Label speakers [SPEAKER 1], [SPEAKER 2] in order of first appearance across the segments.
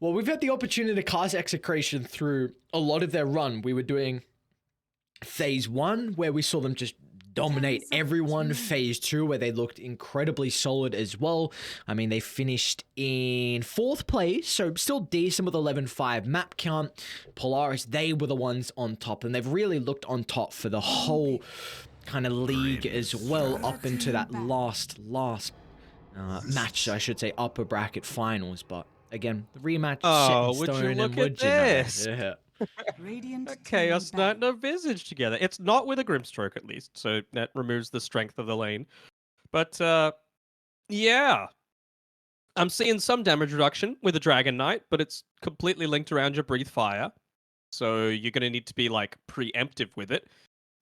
[SPEAKER 1] Well, we've had the opportunity to cast Execration through a lot of their run. We were doing phase 1, where we saw them just dominate everyone. Phase 2, where they looked incredibly solid as well. I mean, they finished in 4th place, so still decent with 11-5 map count. Polaris, they were the ones on top, and they've really looked on top for the whole kind of league as well, up into that last match, I should say, upper bracket finals. But again, the rematch set in
[SPEAKER 2] would you
[SPEAKER 1] stone,
[SPEAKER 2] look
[SPEAKER 1] and
[SPEAKER 2] at
[SPEAKER 1] would you know?
[SPEAKER 2] this?
[SPEAKER 1] Yeah.
[SPEAKER 2] A Chaos Knight and a Visage together. It's not with a Grimstroke, at least, so that removes the strength of the lane. But, yeah. I'm seeing some damage reduction with a Dragon Knight, but it's completely linked around your Breathe Fire. So you're going to need to be, like, preemptive with it.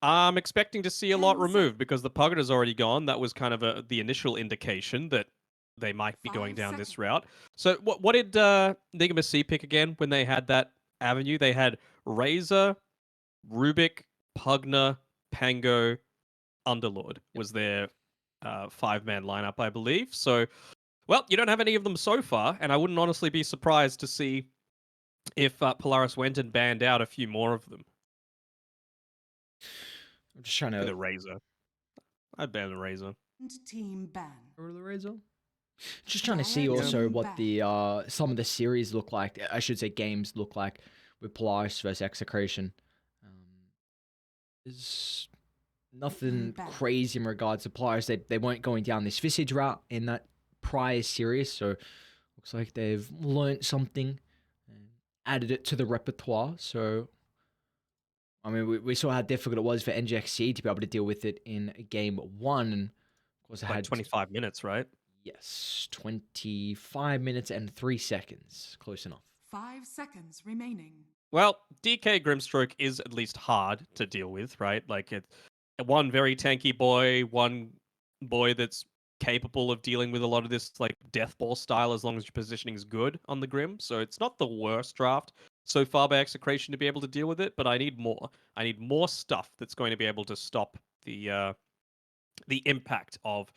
[SPEAKER 2] I'm expecting to see a lot removed because the Pugget is already gone. That was kind of the initial indication that they might be going down this route. So what did Nigma C pick again when they had that avenue? They had Razor, Rubik, Pugna, Pango, Underlord was their 5-man lineup, I believe. So, well, you don't have any of them so far, and I wouldn't honestly be surprised to see if Polaris went and banned out a few more of them.
[SPEAKER 1] I'm just trying to.
[SPEAKER 2] The Razor. I'd ban the Razor.
[SPEAKER 3] Team ban.
[SPEAKER 1] Or the Razor? Just trying to see also what the some of the series look like. I should say games look like with Polaris versus Execration. There's nothing crazy in regards to Polaris. They weren't going down this Visage route in that prior series, so looks like they've learnt something and added it to the repertoire. So I mean, we saw how difficult it was for NGXC to be able to deal with it in game 1, and of course it
[SPEAKER 2] Like
[SPEAKER 1] had
[SPEAKER 2] 25 minutes, right?
[SPEAKER 1] Yes, 25 minutes and 3 seconds. Close enough.
[SPEAKER 3] 5 seconds remaining.
[SPEAKER 2] Well, DK Grimstroke is at least hard to deal with, right? Like, it's one very tanky boy, one boy that's capable of dealing with a lot of this, like, death ball style as long as your positioning is good on the Grim. So it's not the worst draft so far by Execration to be able to deal with it, but I need more. I need more stuff that's going to be able to stop the impact of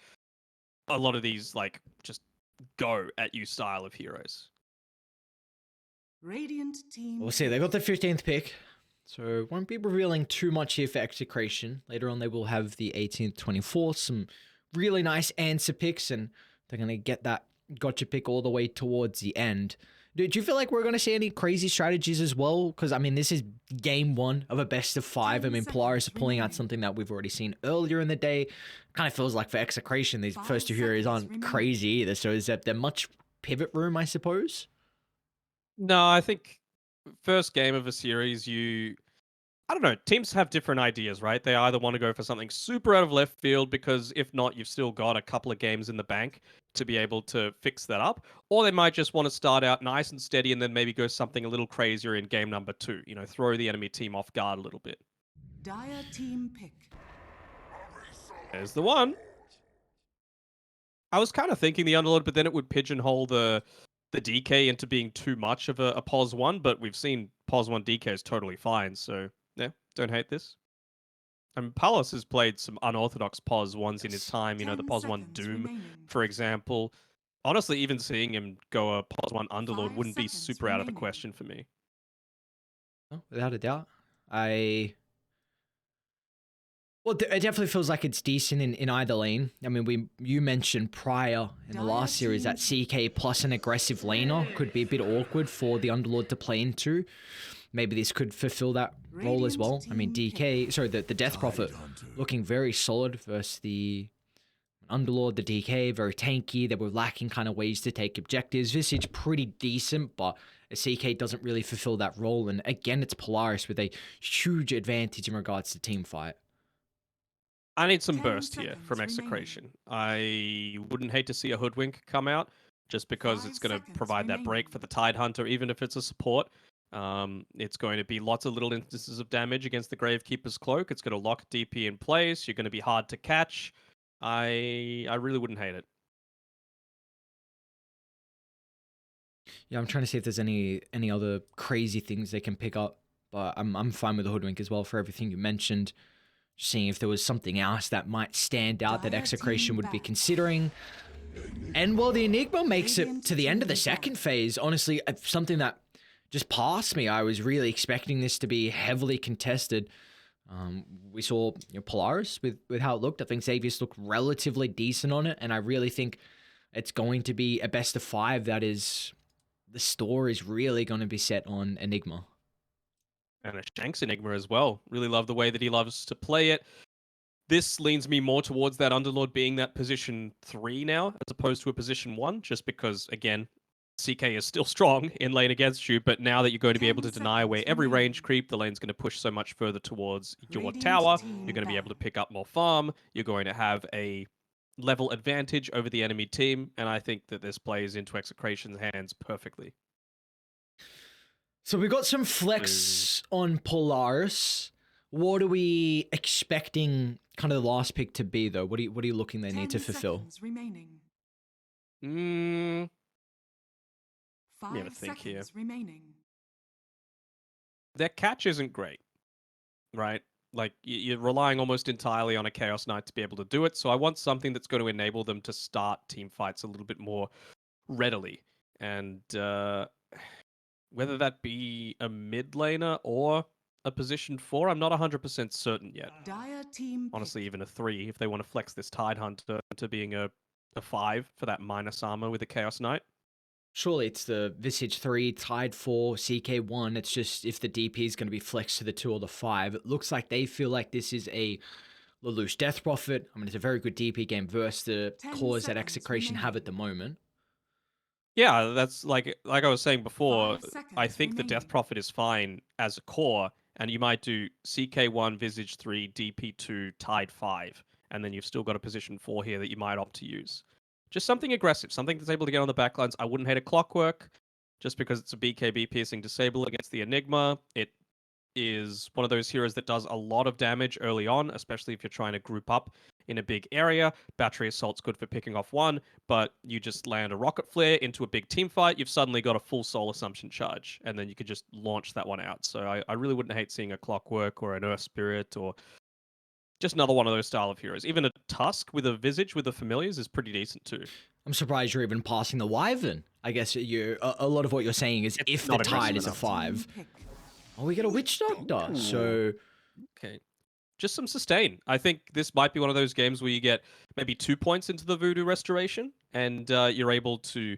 [SPEAKER 2] a lot of these, like, just go at you style of heroes.
[SPEAKER 3] Radiant team.
[SPEAKER 1] We'll see. They got the 15th pick, so won't be revealing too much here for Execration. Later on, they will have the 18th, 24th, some really nice answer picks, and they're going to get that gotcha pick all the way towards the end. Do you feel like we're going to see any crazy strategies as well? Because, I mean, this is game 1 of a best of 5. I mean, Polaris are pulling out something that we've already seen earlier in the day. Kind of feels like for Execration, these first 2 heroes aren't crazy either. So is there much pivot room, I suppose?
[SPEAKER 2] No, I think first game of a series, I don't know, teams have different ideas, right? They either want to go for something super out of left field because if not, you've still got a couple of games in the bank to be able to fix that up. Or they might just want to start out nice and steady and then maybe go something a little crazier in game number 2. You know, throw the enemy team off guard a little bit.
[SPEAKER 3] Dire team pick.
[SPEAKER 2] There's the one. I was kind of thinking the Underlord, but then it would pigeonhole the DK into being too much of a POS 1, but we've seen POS 1 DK is totally fine, so yeah, don't hate this. And Palace has played some unorthodox POS 1s in his time, you know, the POS 1 Doom, for example. Honestly, even seeing him go a POS 1 Underlord wouldn't be super out of the question for me.
[SPEAKER 1] Oh, without a doubt. Well, it definitely feels like it's decent in either lane. I mean, you mentioned prior in the last series that CK plus an aggressive laner could be a bit awkward for the Underlord to play into. Maybe this could fulfill that role as well. I mean, the Death Prophet looking very solid versus the Underlord, the DK, very tanky. They were lacking kind of ways to take objectives. Visage pretty decent, but CK doesn't really fulfill that role. And again, it's Polaris with a huge advantage in regards to team fight.
[SPEAKER 2] I need some burst here from Execration. I wouldn't hate to see a Hoodwink come out, just because it's going to provide that break for the Tidehunter, even if it's a support. It's going to be lots of little instances of damage against the Gravekeeper's Cloak. It's going to lock DP in place. You're going to be hard to catch. I really wouldn't hate it.
[SPEAKER 1] Yeah, I'm trying to see if there's any other crazy things they can pick up, but I'm fine with the Hoodwink as well for everything you mentioned. Seeing if there was something else that might stand out that Execration would be considering. And while the Enigma makes it to the end of the second phase, honestly, something that just passed me. I was really expecting this to be heavily contested. We saw Polaris with how it looked. I think Xavier's looked relatively decent on it, and I really think it's going to be a best of 5. That is, the store is really going to be set on Enigma.
[SPEAKER 2] And a Shanks Enigma as well. Really love the way that he loves to play it. This leans me more towards that Underlord being that position 3 now, as opposed to a position 1, just because, again, CK is still strong in lane against you, but now that you're going to be able to deny away every range creep, the lane's going to push so much further towards your tower, you're going to be able to pick up more farm, you're going to have a level advantage over the enemy team, and I think that this plays into Execration's hands perfectly.
[SPEAKER 1] So we got some flex on Polaris. What are we expecting kind of the last pick to be, though? What are you looking they need to fulfill?
[SPEAKER 3] 10 seconds remaining.
[SPEAKER 2] Let me have a
[SPEAKER 3] 5
[SPEAKER 2] think here.
[SPEAKER 3] seconds remaining.
[SPEAKER 2] Their catch isn't great, right? Like, you're relying almost entirely on a Chaos Knight to be able to do it, so I want something that's going to enable them to start team fights a little bit more readily. And whether that be a mid laner or a position 4, I'm not 100% certain yet.
[SPEAKER 3] Dire team
[SPEAKER 2] Honestly,
[SPEAKER 3] pick.
[SPEAKER 2] even a 3, if they want to flex this Tide Hunter to being a 5 for that minus armor with a Chaos Knight.
[SPEAKER 1] Surely it's the Visage 3, Tide 4, CK1. It's just if the DP is going to be flexed to the 2 or the 5. It looks like they feel like this is a Lelouch Death Prophet. I mean, it's a very good DP game versus the
[SPEAKER 3] 10
[SPEAKER 1] cores that
[SPEAKER 3] seconds
[SPEAKER 1] Execration have at the
[SPEAKER 3] remaining.
[SPEAKER 1] moment.
[SPEAKER 2] Yeah, that's like I was saying before,
[SPEAKER 3] 5 seconds
[SPEAKER 2] I think the Death
[SPEAKER 3] remaining.
[SPEAKER 2] Prophet is fine as a core, and you might do CK1, Visage 3, DP2, Tide 5, and then you've still got a position 4 here that you might opt to use. Just something aggressive, something that's able to get on the backlines. I wouldn't hate a Clockwork, just because it's a BKB piercing disable against the Enigma. It is one of those heroes that does a lot of damage early on, especially if you're trying to group up in a big area. Battery Assault's good for picking off one, but you just land a Rocket Flare into a big team fight, you've suddenly got a full Soul Assumption charge, and then you could just launch that one out. So I really wouldn't hate seeing a Clockwork or an Earth Spirit or just another one of those style of heroes. Even a Tusk with a Visage with the Familiars is pretty decent too.
[SPEAKER 1] I'm surprised you're even passing the Wyvern. I guess a lot of what you're saying is
[SPEAKER 2] It's
[SPEAKER 1] if the
[SPEAKER 2] not
[SPEAKER 1] Tide
[SPEAKER 2] aggressive
[SPEAKER 1] is a
[SPEAKER 2] enough.
[SPEAKER 1] 5.
[SPEAKER 3] Pick.
[SPEAKER 1] Oh, we get a Witch Doctor. So
[SPEAKER 2] Okay. Just some sustain. I think this might be one of those games where you get maybe 2 points into the Voodoo Restoration, and you're able to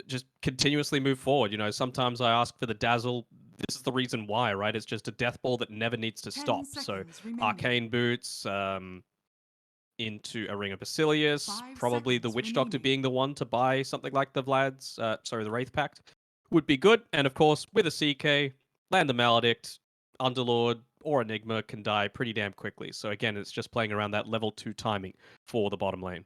[SPEAKER 2] just continuously move forward. You know, sometimes I ask for the Dazzle. This is the reason why, right? It's just a death ball that never needs to
[SPEAKER 3] 10
[SPEAKER 2] stop. So
[SPEAKER 3] seconds remaining.
[SPEAKER 2] Arcane Boots, into a Ring of Basilius,
[SPEAKER 3] 5
[SPEAKER 2] probably the
[SPEAKER 3] seconds
[SPEAKER 2] Witch Doctor
[SPEAKER 3] remaining.
[SPEAKER 2] being the one to buy something like the the Wraith Pact would be good. And of course, with a CK, land the Maledict, Underlord, or Enigma can die pretty damn quickly. So again, it's just playing around that level 2 timing for the bottom lane.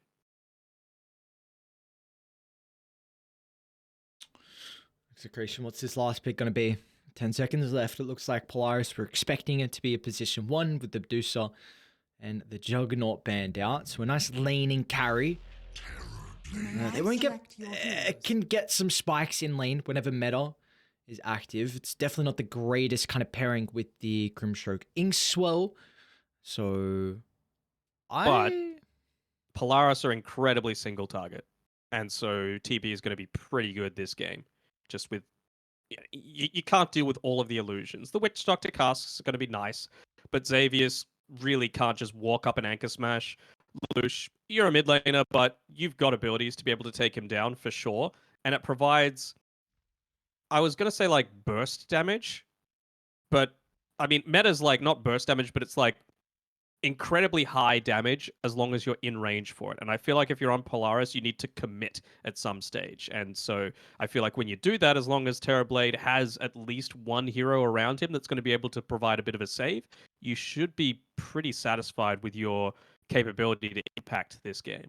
[SPEAKER 1] Execration, what's this last pick going to be? 10 seconds left. It looks like Polaris, we're expecting it to be a position 1 with the Medusa and the Juggernaut banned out. So a nice leaning carry. They won't can get some spikes in lane whenever meta is active. It's definitely not the greatest kind of pairing with the Grimstroke Inkswell. So
[SPEAKER 2] But Polaris are incredibly single target. And so TP is going to be pretty good this game. Just with you can't deal with all of the illusions. The Witch Doctor casks are going to be nice, but Xavier's really can't just walk up and anchor smash. Lelouch, you're a mid laner, but you've got abilities to be able to take him down for sure. And it provides, I was going to say like burst damage, but I mean, meta's like not burst damage, but it's like incredibly high damage as long as you're in range for it. And I feel like if you're on Polaris, you need to commit at some stage. And so I feel like when you do that, as long as Terrorblade has at least one hero around him that's going to be able to provide a bit of a save, you should be pretty satisfied with your capability to impact this game.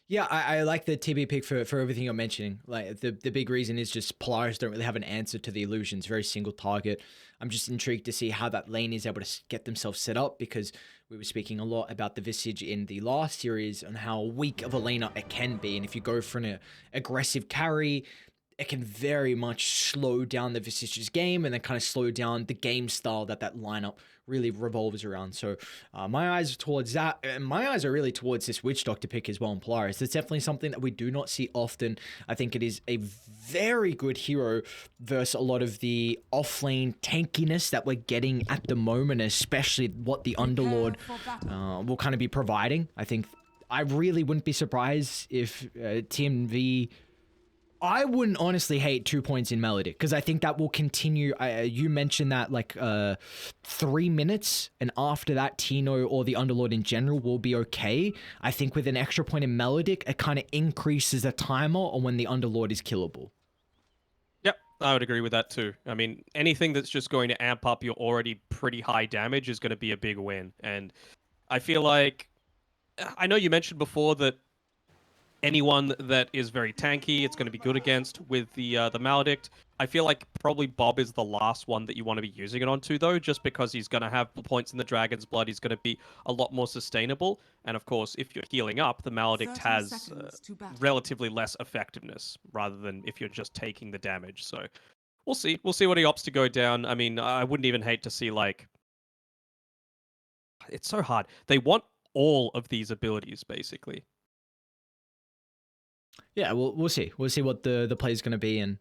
[SPEAKER 1] Yeah, I like the TB pick for everything you're mentioning. Like the big reason is just Polaris don't really have an answer to the illusions, very single target. I'm just intrigued to see how that lane is able to get themselves set up, because we were speaking a lot about the Visage in the last series and how weak of a laner it can be. And if you go for an aggressive carry, it can very much slow down the Visage's game and then kind of slow down the game style that lineup really revolves around. So my eyes are towards that, and my eyes are really towards this Witch Doctor pick as well in Polaris. It's definitely something that we do not see often. I think it is a very good hero versus a lot of the offlane tankiness that we're getting at the moment, especially what the Underlord will kind of be providing. I think I really wouldn't be surprised if TMV... I wouldn't honestly hate 2 points in Melody, because I think that will continue. You mentioned that like 3 minutes, and after that, Tino or the Underlord in general will be okay. I think with an extra point in Melodic, it kind of increases the timer on when the Underlord is killable.
[SPEAKER 2] Yep, I would agree with that too. I mean, anything that's just going to amp up your already pretty high damage is going to be a big win. And I feel like, I know you mentioned before that anyone that is very tanky, it's going to be good against with the Maledict. I feel like probably Bob is the last one that you want to be using it onto, though, just because he's going to have points in the Dragon's Blood. He's going to be a lot more sustainable. And of course, if you're healing up, the Maledict has relatively less effectiveness, rather than if you're just taking the damage. So we'll see. We'll see what he opts to go down. I mean, I wouldn't even hate to see, like... It's so hard. They want all of these abilities, basically.
[SPEAKER 1] Yeah, we'll see. We'll see what the play is going to be in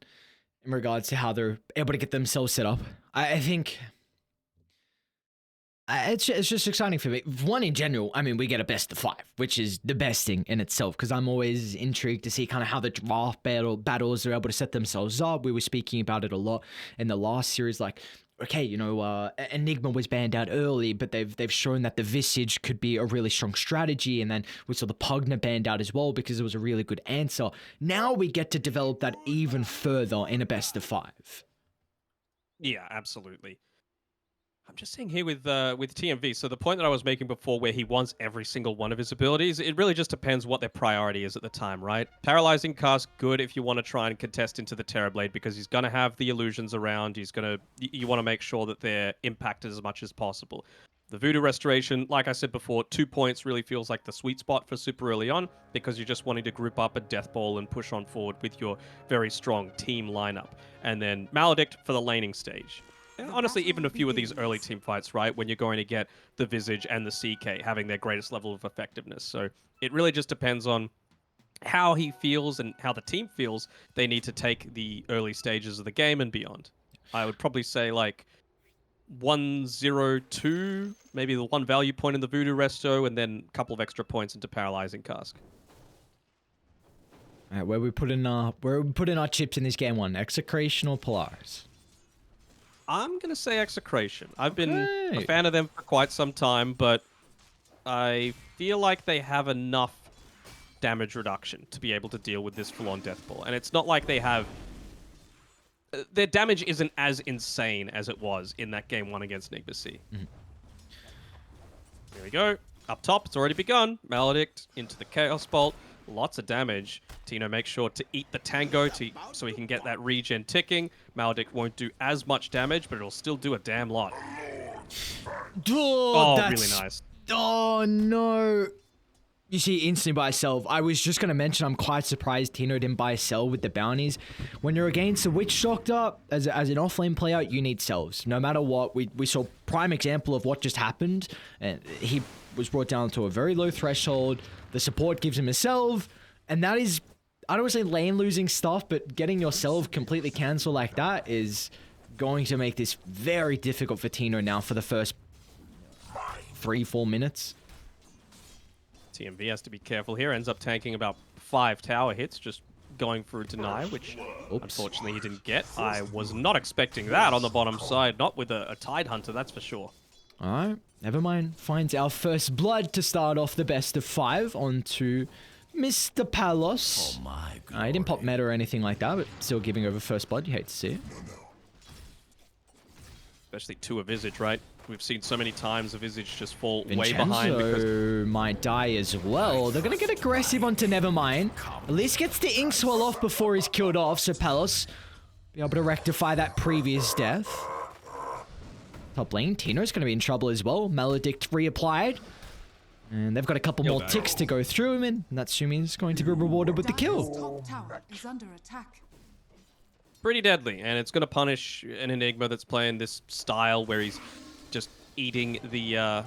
[SPEAKER 1] regards to how they're able to get themselves set up. I think it's just exciting for me. One, in general, I mean, we get a best of 5, which is the best thing in itself, because I'm always intrigued to see kind of how the draft battles are able to set themselves up. We were speaking about it a lot in the last series, like, okay, you know, Enigma was banned out early, but they've shown that the Visage could be a really strong strategy, and then we saw the Pugna banned out as well because it was a really good answer. Now we get to develop that even further in a best of 5.
[SPEAKER 2] Yeah, absolutely. I'm just saying here with TMV, so the point that I was making before where he wants every single one of his abilities, it really just depends what their priority is at the time, right? Paralyzing Cast, good if you want to try and contest into the Terrorblade, because he's going to have the illusions around, you want to make sure that they're impacted as much as possible. The Voodoo Restoration, like I said before, 2 points really feels like the sweet spot for super early on, because you're just wanting to group up a Death Ball and push on forward with your very strong team lineup. And then Maledict for the laning stage. And honestly, even a few of these early team fights, right, when you're going to get the Visage and the CK having their greatest level of effectiveness. So it really just depends on how he feels and how the team feels they need to take the early stages of the game and beyond. I would probably say like 1-0-2, maybe the 1 value point in the Voodoo Resto, and then a couple of extra points into Paralyzing Cask.
[SPEAKER 1] All right, where we put in our chips in this game one, Execration or Polaris?
[SPEAKER 2] I'm going to say Execration. I've been a fan of them for quite some time, but I feel like they have enough damage reduction to be able to deal with this full-on Death Ball. And it's not like they have... Their damage isn't as insane as it was in that game 1 against Enigma C. Mm-hmm. Here we go. Up top, it's already begun. Maledict into the Chaos Bolt. Lots of damage. Tino makes sure to eat the Tango so he can get that regen ticking. Maledict won't do as much damage, but it'll still do a damn lot.
[SPEAKER 1] Oh,
[SPEAKER 2] really nice.
[SPEAKER 1] Oh, no. You see, instantly buy sell. I was just going to mention I'm quite surprised Tino didn't buy sell with the bounties. When you're against a Witch Doctor, as an offlane player, you need selves. No matter what, we saw prime example of what just happened. And he was brought down to a very low threshold. The support gives him a self. And that is, I don't want to say lane losing stuff, but getting yourself completely cancelled like that is going to make this very difficult for Tino now for the first 3-4 minutes.
[SPEAKER 2] TMV has to be careful here. Ends up tanking about 5 tower hits, just going for a deny, which unfortunately he didn't get. I was not expecting that on the bottom side, not with a Tide Hunter, that's for sure.
[SPEAKER 1] Alright, never mind. Finds our first blood to start off the best of 5 onto Mr. Palos. Oh my god. He didn't pop meta or anything like that, but still giving over first blood. You hate to see it.
[SPEAKER 2] Especially to a Visage, right? We've seen so many times a Visage just fall
[SPEAKER 1] Vincenzo
[SPEAKER 2] way behind because...
[SPEAKER 1] might die as well. They're going to get aggressive onto Nevermind. At least gets the Inkswell off before he's killed off, so Palos be able to rectify that previous death. Top lane, Tino's going to be in trouble as well. Maledict reapplied. And they've got a couple more ticks to go through him, and Natsumi's going to be rewarded with the kill.
[SPEAKER 3] Top tower is under attack.
[SPEAKER 2] pretty deadly, and it's going to punish an Enigma that's playing this style where he's just eating the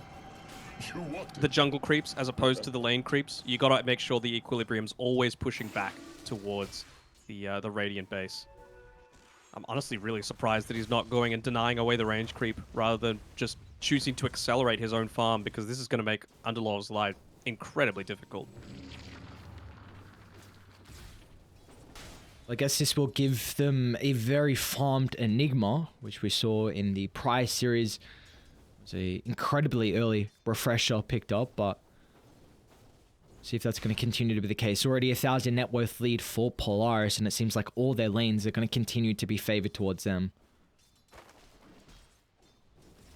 [SPEAKER 2] jungle creeps as opposed to the lane creeps. You got to make sure the equilibrium's always pushing back towards the Radiant base. I'm honestly really surprised that he's not going and denying away the range creep rather than just choosing to accelerate his own farm, because this is going to make Underlord's life incredibly difficult.
[SPEAKER 1] I guess this will give them a very farmed Enigma, which we saw in the prior series. It was an incredibly early refresher picked up, but see if that's going to continue to be the case. Already 1,000 net worth lead for Polaris, and it seems like all their lanes are going to continue to be favored towards them.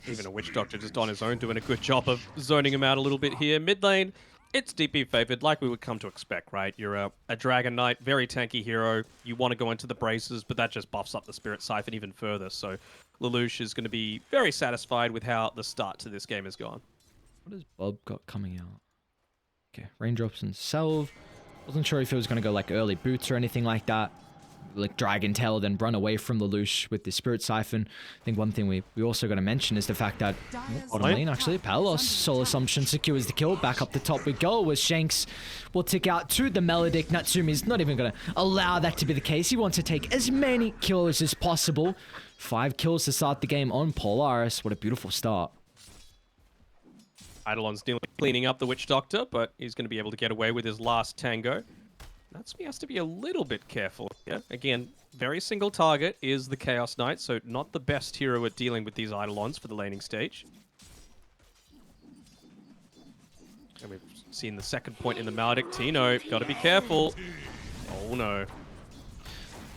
[SPEAKER 2] Even a Witch Doctor just on his own doing a good job of zoning him out a little bit here. Mid lane, it's DP favored, like we would come to expect, right? You're a Dragon Knight, very tanky hero. You want to go into the braces, but that just buffs up the Spirit Siphon even further. So Lelouch is going to be very satisfied with how the start to this game has gone.
[SPEAKER 1] What has Bob got coming out? Okay, raindrops and salve. Wasn't sure if it was going to go like early boots or anything like that. Like Dragon Tail, then run away from Lelouch with the Spirit Siphon. I think one thing we also got to mention is the fact that bottom lane, actually, Palos Soul Assumption secures the kill. Back up the top we go, as Shanks will tick out to the Melodic. Natsumi's not even going to allow that to be the case. He wants to take as many kills as possible. 5 kills to start the game on Polaris. What a beautiful start.
[SPEAKER 2] Eidolon's nearly cleaning up the Witch Doctor, but he's going to be able to get away with his last tango. Natsumi has to be a little bit careful here. Again, very single target is the Chaos Knight, so not the best hero at dealing with these Eidolons for the laning stage. And we've seen the second point in the Maledict. Tino, gotta be careful. Oh no.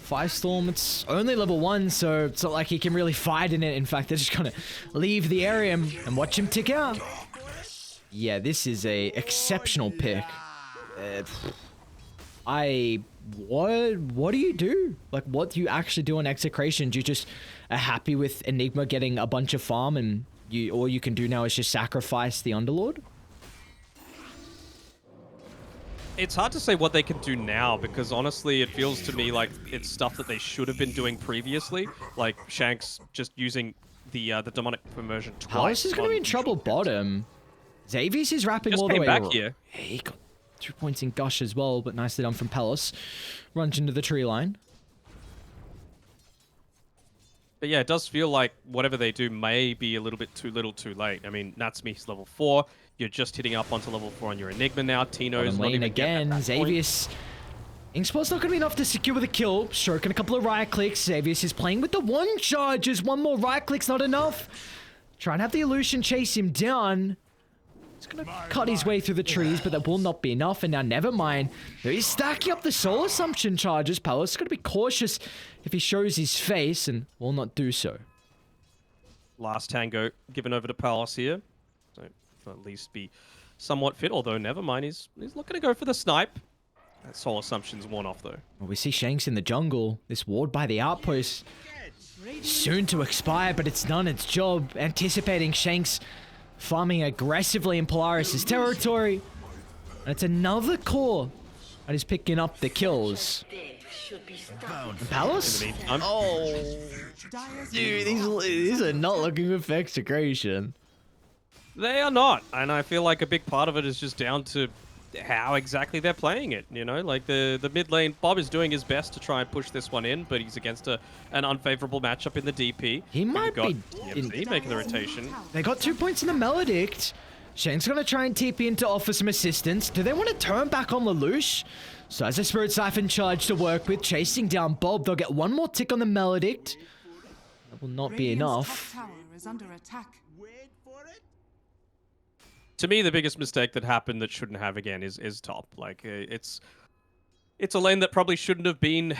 [SPEAKER 1] Firestorm, it's only level 1, so it's not like he can really fight in it. In fact, they're just gonna leave the area and watch him tick out. Yeah, this is a exceptional pick. What do you do? Like, what do you actually do on Execration? Do you just are happy with Enigma getting a bunch of farm, and all you can do now is just sacrifice the Underlord?
[SPEAKER 2] It's hard to say what they can do now, because honestly it feels to me like it's stuff that they should have been doing previously, like Shanks just using the demonic immersion twice.
[SPEAKER 1] Palace is going to be in trouble bottom. Xavius is wrapping
[SPEAKER 2] just
[SPEAKER 1] all the way
[SPEAKER 2] back here.
[SPEAKER 1] Yeah, he got 2 points in Gush as well, but nicely done from Palos. Runs into the tree line.
[SPEAKER 2] But yeah, it does feel like whatever they do may be a little bit too little too late. I mean, Natsumi's level 4. You're just hitting up onto level 4 on your Enigma now. Tino's not even
[SPEAKER 1] again. Xavius. Inkspot's not going to be enough to secure the kill. Stroking a couple of right clicks. Xavius is playing with the 1 charges. 1 more right click's not enough. Try and have the illusion chase him down. He's going to cut his way through the trees, but that will not be enough. And now, never mind. He's stacking up the Soul Assumption charges. Palos is going to be cautious if he shows his face, and will not do so.
[SPEAKER 2] Last tango given over to Palos here. So at least be somewhat fit, although never mind. He's looking to go for the snipe. That Soul Assumption's worn off, though.
[SPEAKER 1] Well, we see Shanks in the jungle. This ward by the outpost soon to expire, but it's done its job. Anticipating Shanks farming aggressively in Polaris' territory. And it's another core that is picking up the kills. And Palos? Oh, dude, these are not looking good for Execration.
[SPEAKER 2] They are not, and I feel like a big part of it is just down to how exactly they're playing it, you know? Like, the mid lane, Bob is doing his best to try and push this one in, but he's against an unfavorable matchup in the DP.
[SPEAKER 1] He might be...
[SPEAKER 2] TMZ making the rotation.
[SPEAKER 1] They got 2 points in the Melodict. Shane's going to try and TP in to offer some assistance. Do they want to turn back on Lelouch? So as a Spirit Siphon charge to work with, chasing down Bob, they'll get 1 more tick on the Melodict. That will not be enough.
[SPEAKER 3] Top tower is under attack.
[SPEAKER 2] To me, the biggest mistake that happened that shouldn't have again is top. Like, it's a lane that probably shouldn't have been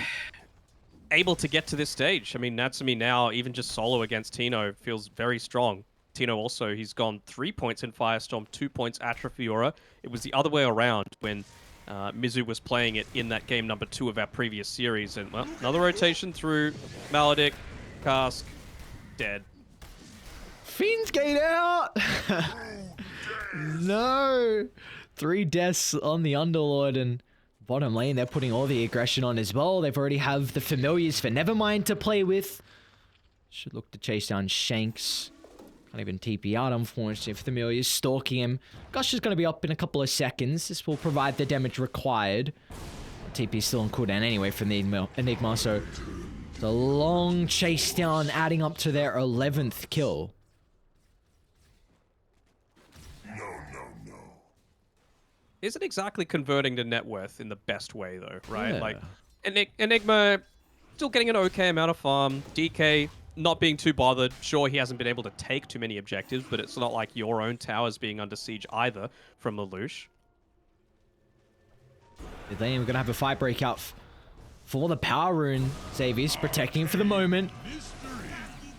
[SPEAKER 2] able to get to this stage. I mean, Natsumi now, even just solo against Tino, feels very strong. Tino also, he's gone 3 points in Firestorm, 2 points Atrophiora. It was the other way around when Mizu was playing it in that game number 2 of our previous series. And, well, another rotation through Maledict, Cask, dead.
[SPEAKER 1] Fiend's Gate out! No! 3 deaths on the Underlord, and Bottom lane, they're putting all the aggression on as well. They've already have the familiars for Nevermind to play with. Should look to chase down Shanks. Can't even TP out, unfortunately, if familiars stalking him. Gush is going to be up in a couple of seconds. This will provide the damage required. TP still on cooldown anyway from the Enigma, so it's a long chase down, adding up to their 11th kill.
[SPEAKER 2] Isn't exactly converting to net worth in the best way, though, right?
[SPEAKER 1] Yeah.
[SPEAKER 2] Like, Enigma still getting an okay amount of farm. DK not being too bothered. Sure, he hasn't been able to take too many objectives, but it's not like your own tower's being under siege either from Lelouch.
[SPEAKER 1] Then we're going to have a fight breakout for the power rune. Xavier's protecting him for the moment.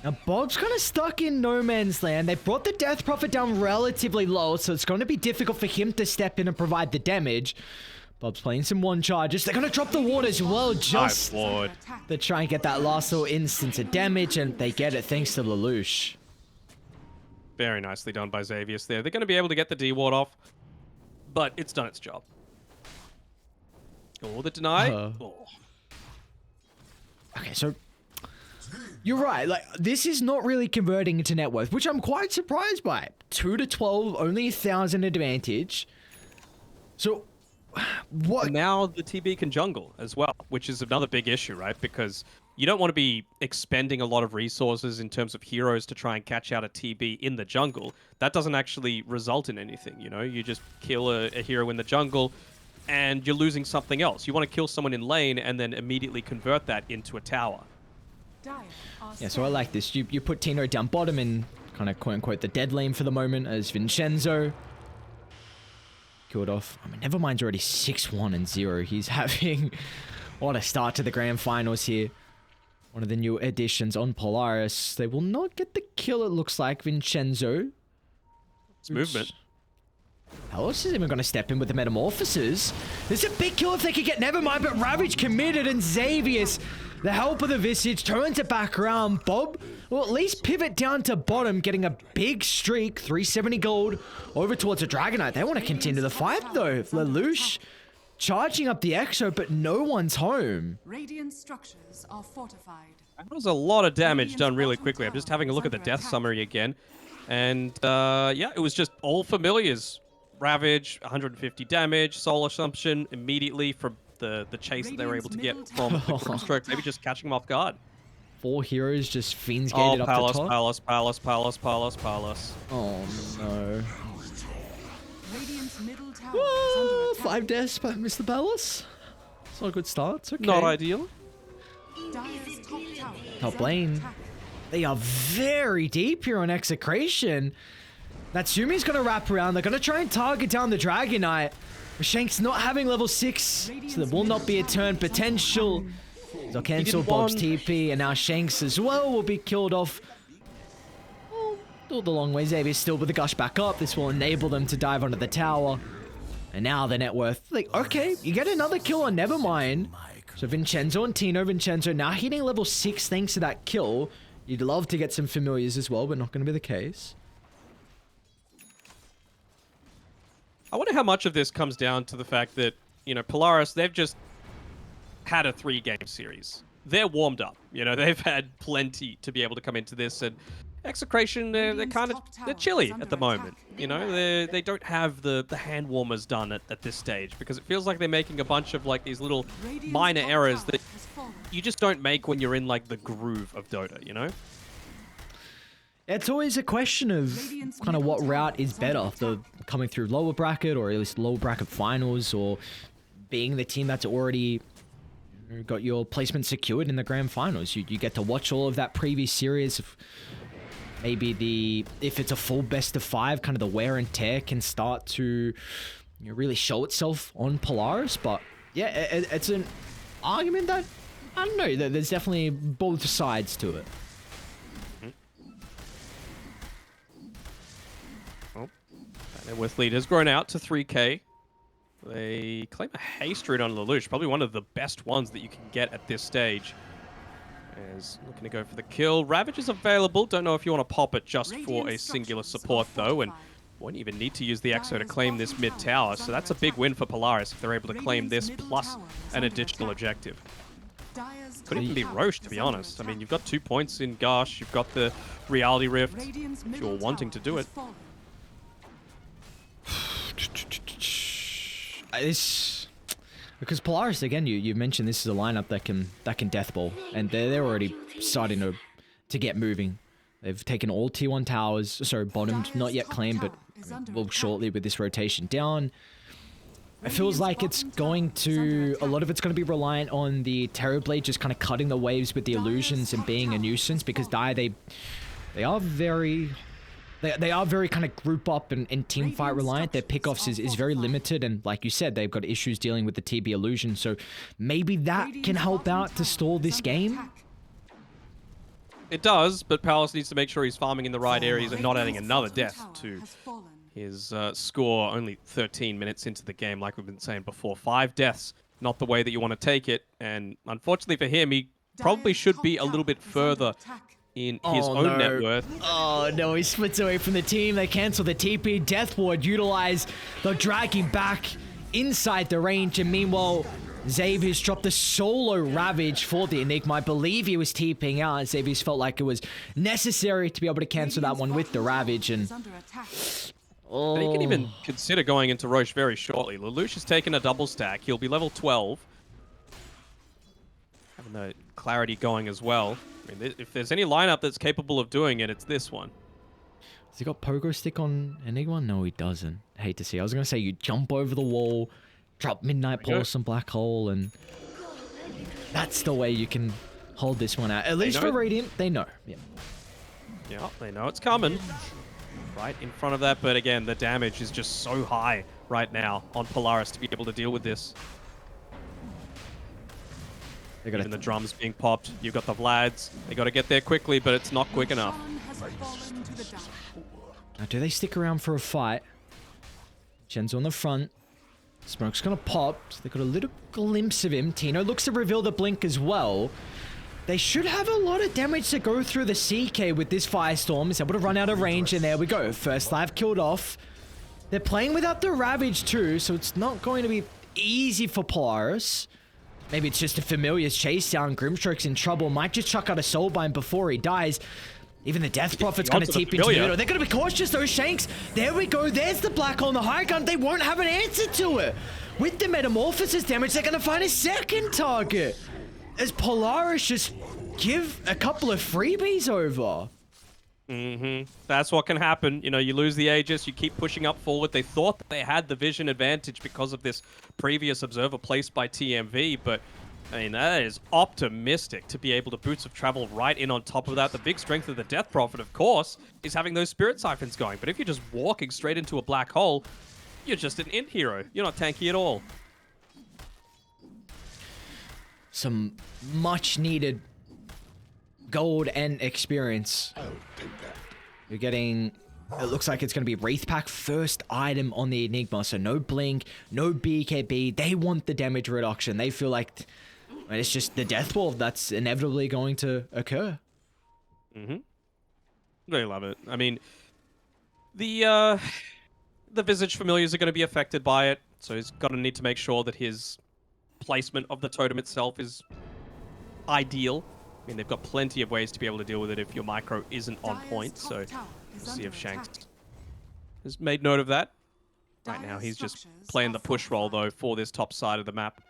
[SPEAKER 1] Now, Bob's kind of stuck in no man's land. They brought the death profit down relatively low, so it's going to be difficult for him to step in and provide the damage. Bob's playing some one charges. They're going to drop the ward as well, just to try and get that last little instance of damage, and they get it thanks to Lelouch.
[SPEAKER 2] Very nicely done by Xavius there. They're going to be able to get the D ward off, but it's done its job. Oh, the deny. Oh.
[SPEAKER 1] Okay, so you're right. Like, this is not really converting into net worth, which I'm quite surprised by. 2 to 12, only 1,000 advantage. So, what?
[SPEAKER 2] And now the TB can jungle as well, which is another big issue, right? Because you don't want to be expending a lot of resources in terms of heroes to try and catch out a TB in the jungle. That doesn't actually result in anything, you know? You just kill a hero in the jungle, and you're losing something else. You want to kill someone in lane and then immediately convert that into a tower.
[SPEAKER 1] Yeah, so I like this. You put Tino down bottom in kind of quote-unquote the dead lane for the moment as Vincenzo killed off. I mean, Nevermind's already 6-1-0. He's having what a start to the grand finals here. One of the new additions on Polaris. They will not get the kill, it looks like. Vincenzo.
[SPEAKER 2] It's movement.
[SPEAKER 1] Palace is even going to step in with the Metamorphosis. This is a big kill if they could get Nevermind, but Ravage committed, and Xavius, the help of the Visage, turns it back around. Bob will at least pivot down to bottom, getting a big streak, 370 gold, over towards the Dragonite. They want to continue the fight, though. Lelouch charging up the Exo, but no one's home.
[SPEAKER 3] Radiant structures are fortified.
[SPEAKER 2] That was a lot of damage done really quickly. I'm just having a look at the death summary again. And, yeah, it was just all familiars. Ravage, 150 damage, Soul Assumption immediately from the chase that they were able to get from the Grimstroke, maybe just catching them off guard.
[SPEAKER 1] 4 heroes just fiends gated up the top.
[SPEAKER 2] Palace.
[SPEAKER 1] Oh no.
[SPEAKER 3] Radiant's middle tower
[SPEAKER 1] Whoa,
[SPEAKER 3] is under attack.
[SPEAKER 1] 5 deaths by Mr. Bellis. It's not a good start. It's okay.
[SPEAKER 2] Not ideal.
[SPEAKER 3] Dire's top tower is
[SPEAKER 1] Top
[SPEAKER 3] under
[SPEAKER 1] lane.
[SPEAKER 3] attack.
[SPEAKER 1] They are very deep here on Execration. Natsumi's going to wrap around. They're going to try and target down the Dragonite. Shank's not having level 6, so there will not be a turn potential. They'll cancel Bob's TP, and now Shanks as well will be killed off. Oh, all the long way. Xavier's still with the Gush back up. This will enable them to dive onto the tower. And now the net worth. Like, okay, you get another kill on Nevermind. So Vincenzo and Tino. Vincenzo now hitting level 6 thanks to that kill. You'd love to get some familiars as well, but not going to be the case.
[SPEAKER 2] I wonder how much of this comes down to the fact that, you know, Polaris, they've just had a 3-game series. They're warmed up. You know, they've had plenty to be able to come into this. And Execration, they're kind of, they're chilly at the moment. You know, they don't have the hand warmers done at this stage, because it feels like they're making a bunch of, like, these little minor errors that you just don't make when you're in, like, the groove of Dota, you know?
[SPEAKER 1] It's always a question of kind of what route is better, the coming through lower bracket, or at least lower bracket finals, or being the team that's already got your placement secured in the grand finals. You get to watch all of that previous series. Maybe if it's a full best of 5, kind of the wear and tear can start to really show itself on Polaris. But yeah, it's an argument that, I don't know, there's definitely both sides to it.
[SPEAKER 2] Net worth lead has grown out to 3k. They claim a haste rune on Lelouch, probably one of the best ones that you can get at this stage. Is looking to go for the kill. Ravage is available. Don't know if you want to pop it just for a singular support though, and Won't even need to use the Exo to claim this mid tower, so that's a big win for Polaris if they're able to claim this plus an additional objective. Could even be Roche, to be honest. I mean, you've got 2 points in Gosh, you've got the Reality Rift, if you're wanting to do it.
[SPEAKER 1] Because Polaris, again, you mentioned this is a lineup that can death ball, and they're already starting to get moving. They've taken all T1 towers, sorry, bottomed, not yet claimed, but will shortly with this rotation down. It feels like it's going to, a lot of it's going to be reliant on the Terrorblade just kind of cutting the waves with the illusions and being a nuisance, because they are very kind of group up and team fight reliant. Their pickoffs is very limited, and like you said, they've got issues dealing with the TB illusion, so maybe that can help out to stall this game.
[SPEAKER 2] It does, but Palace needs to make sure he's farming in the right areas and not adding another death to his score only 13 minutes into the game, like we've been saying before. 5 deaths, not the way that you want to take it, and unfortunately for him, he probably should be a little bit further in his own net worth.
[SPEAKER 1] Oh no, he splits away from the team. They cancel the TP. Death Ward utilize the dragging back inside the range, and meanwhile, Xavier's dropped the solo Ravage for the Enigma. I believe he was TPing out, and Xavier's felt like it was necessary to be able to cancel that one with the Ravage, and...
[SPEAKER 2] And he can even consider going into Roche very shortly. Lelouch has taken a double stack. He'll be level 12. Having the clarity going as well. I mean, if there's any lineup that's capable of doing it, it's this one.
[SPEAKER 1] Has he got Pogo Stick on Enigma? No, he doesn't. Hate to see. I was going to say you jump over the wall, drop Midnight Pulse and Black Hole, and that's the way you can hold this one out. At least for Radiant, they know. Yeah.
[SPEAKER 2] Yeah, they know it's coming. Right in front of that, but again, the damage is just so high right now on Polaris to be able to deal with this. Even the drums being popped, you've got the Vlads. They got to get there quickly, but it's not quick enough.
[SPEAKER 1] Now, do they stick around for a fight? Chen's on the front. Smoke's gonna pop. They got a little glimpse of him. Tino looks to reveal the blink as well. They should have a lot of damage to go through the CK with this Firestorm. He's able to run out of range, and there we go. First life killed off. They're playing without the Ravage too, so it's not going to be easy for Polaris. Maybe it's just a Familiar's chase down. Grimstroke's in trouble. Might just chuck out a Soulbind before he dies. Even the Death Prophet's going to TP into the middle. They're going to be cautious, those Shanks. There we go. There's the Black Hole and the High Gun. They won't have an answer to it. With the Metamorphosis damage, they're going to find a second target. As Polaris just give a couple of freebies over.
[SPEAKER 2] That's what can happen. You know, you lose the Aegis, you keep pushing up forward. They thought that they had the vision advantage because of this previous observer placed by TMV, but I mean, that is optimistic to be able to Boots of Travel right in on top of that. The big strength of the Death Prophet, of course, is having those Spirit Siphons going. But if you're just walking straight into a black hole, you're just an int hero. You're not tanky at all.
[SPEAKER 1] Some much needed gold and experience. You're getting, it looks like it's going to be Wraith Pack first item on the Enigma. So no Blink, no BKB. They want the damage reduction. They feel like it's just the death ball that's inevitably going to occur.
[SPEAKER 2] They love it. I mean, the Visage Familiars are going to be affected by it. So he's going to need to make sure that his placement of the totem itself is ideal. I mean, they've got plenty of ways to be able to deal with it if your micro isn't on point, so we'll see if Shanks has made note of that. Right now, he's just playing the push roll, though, for this top side of the map.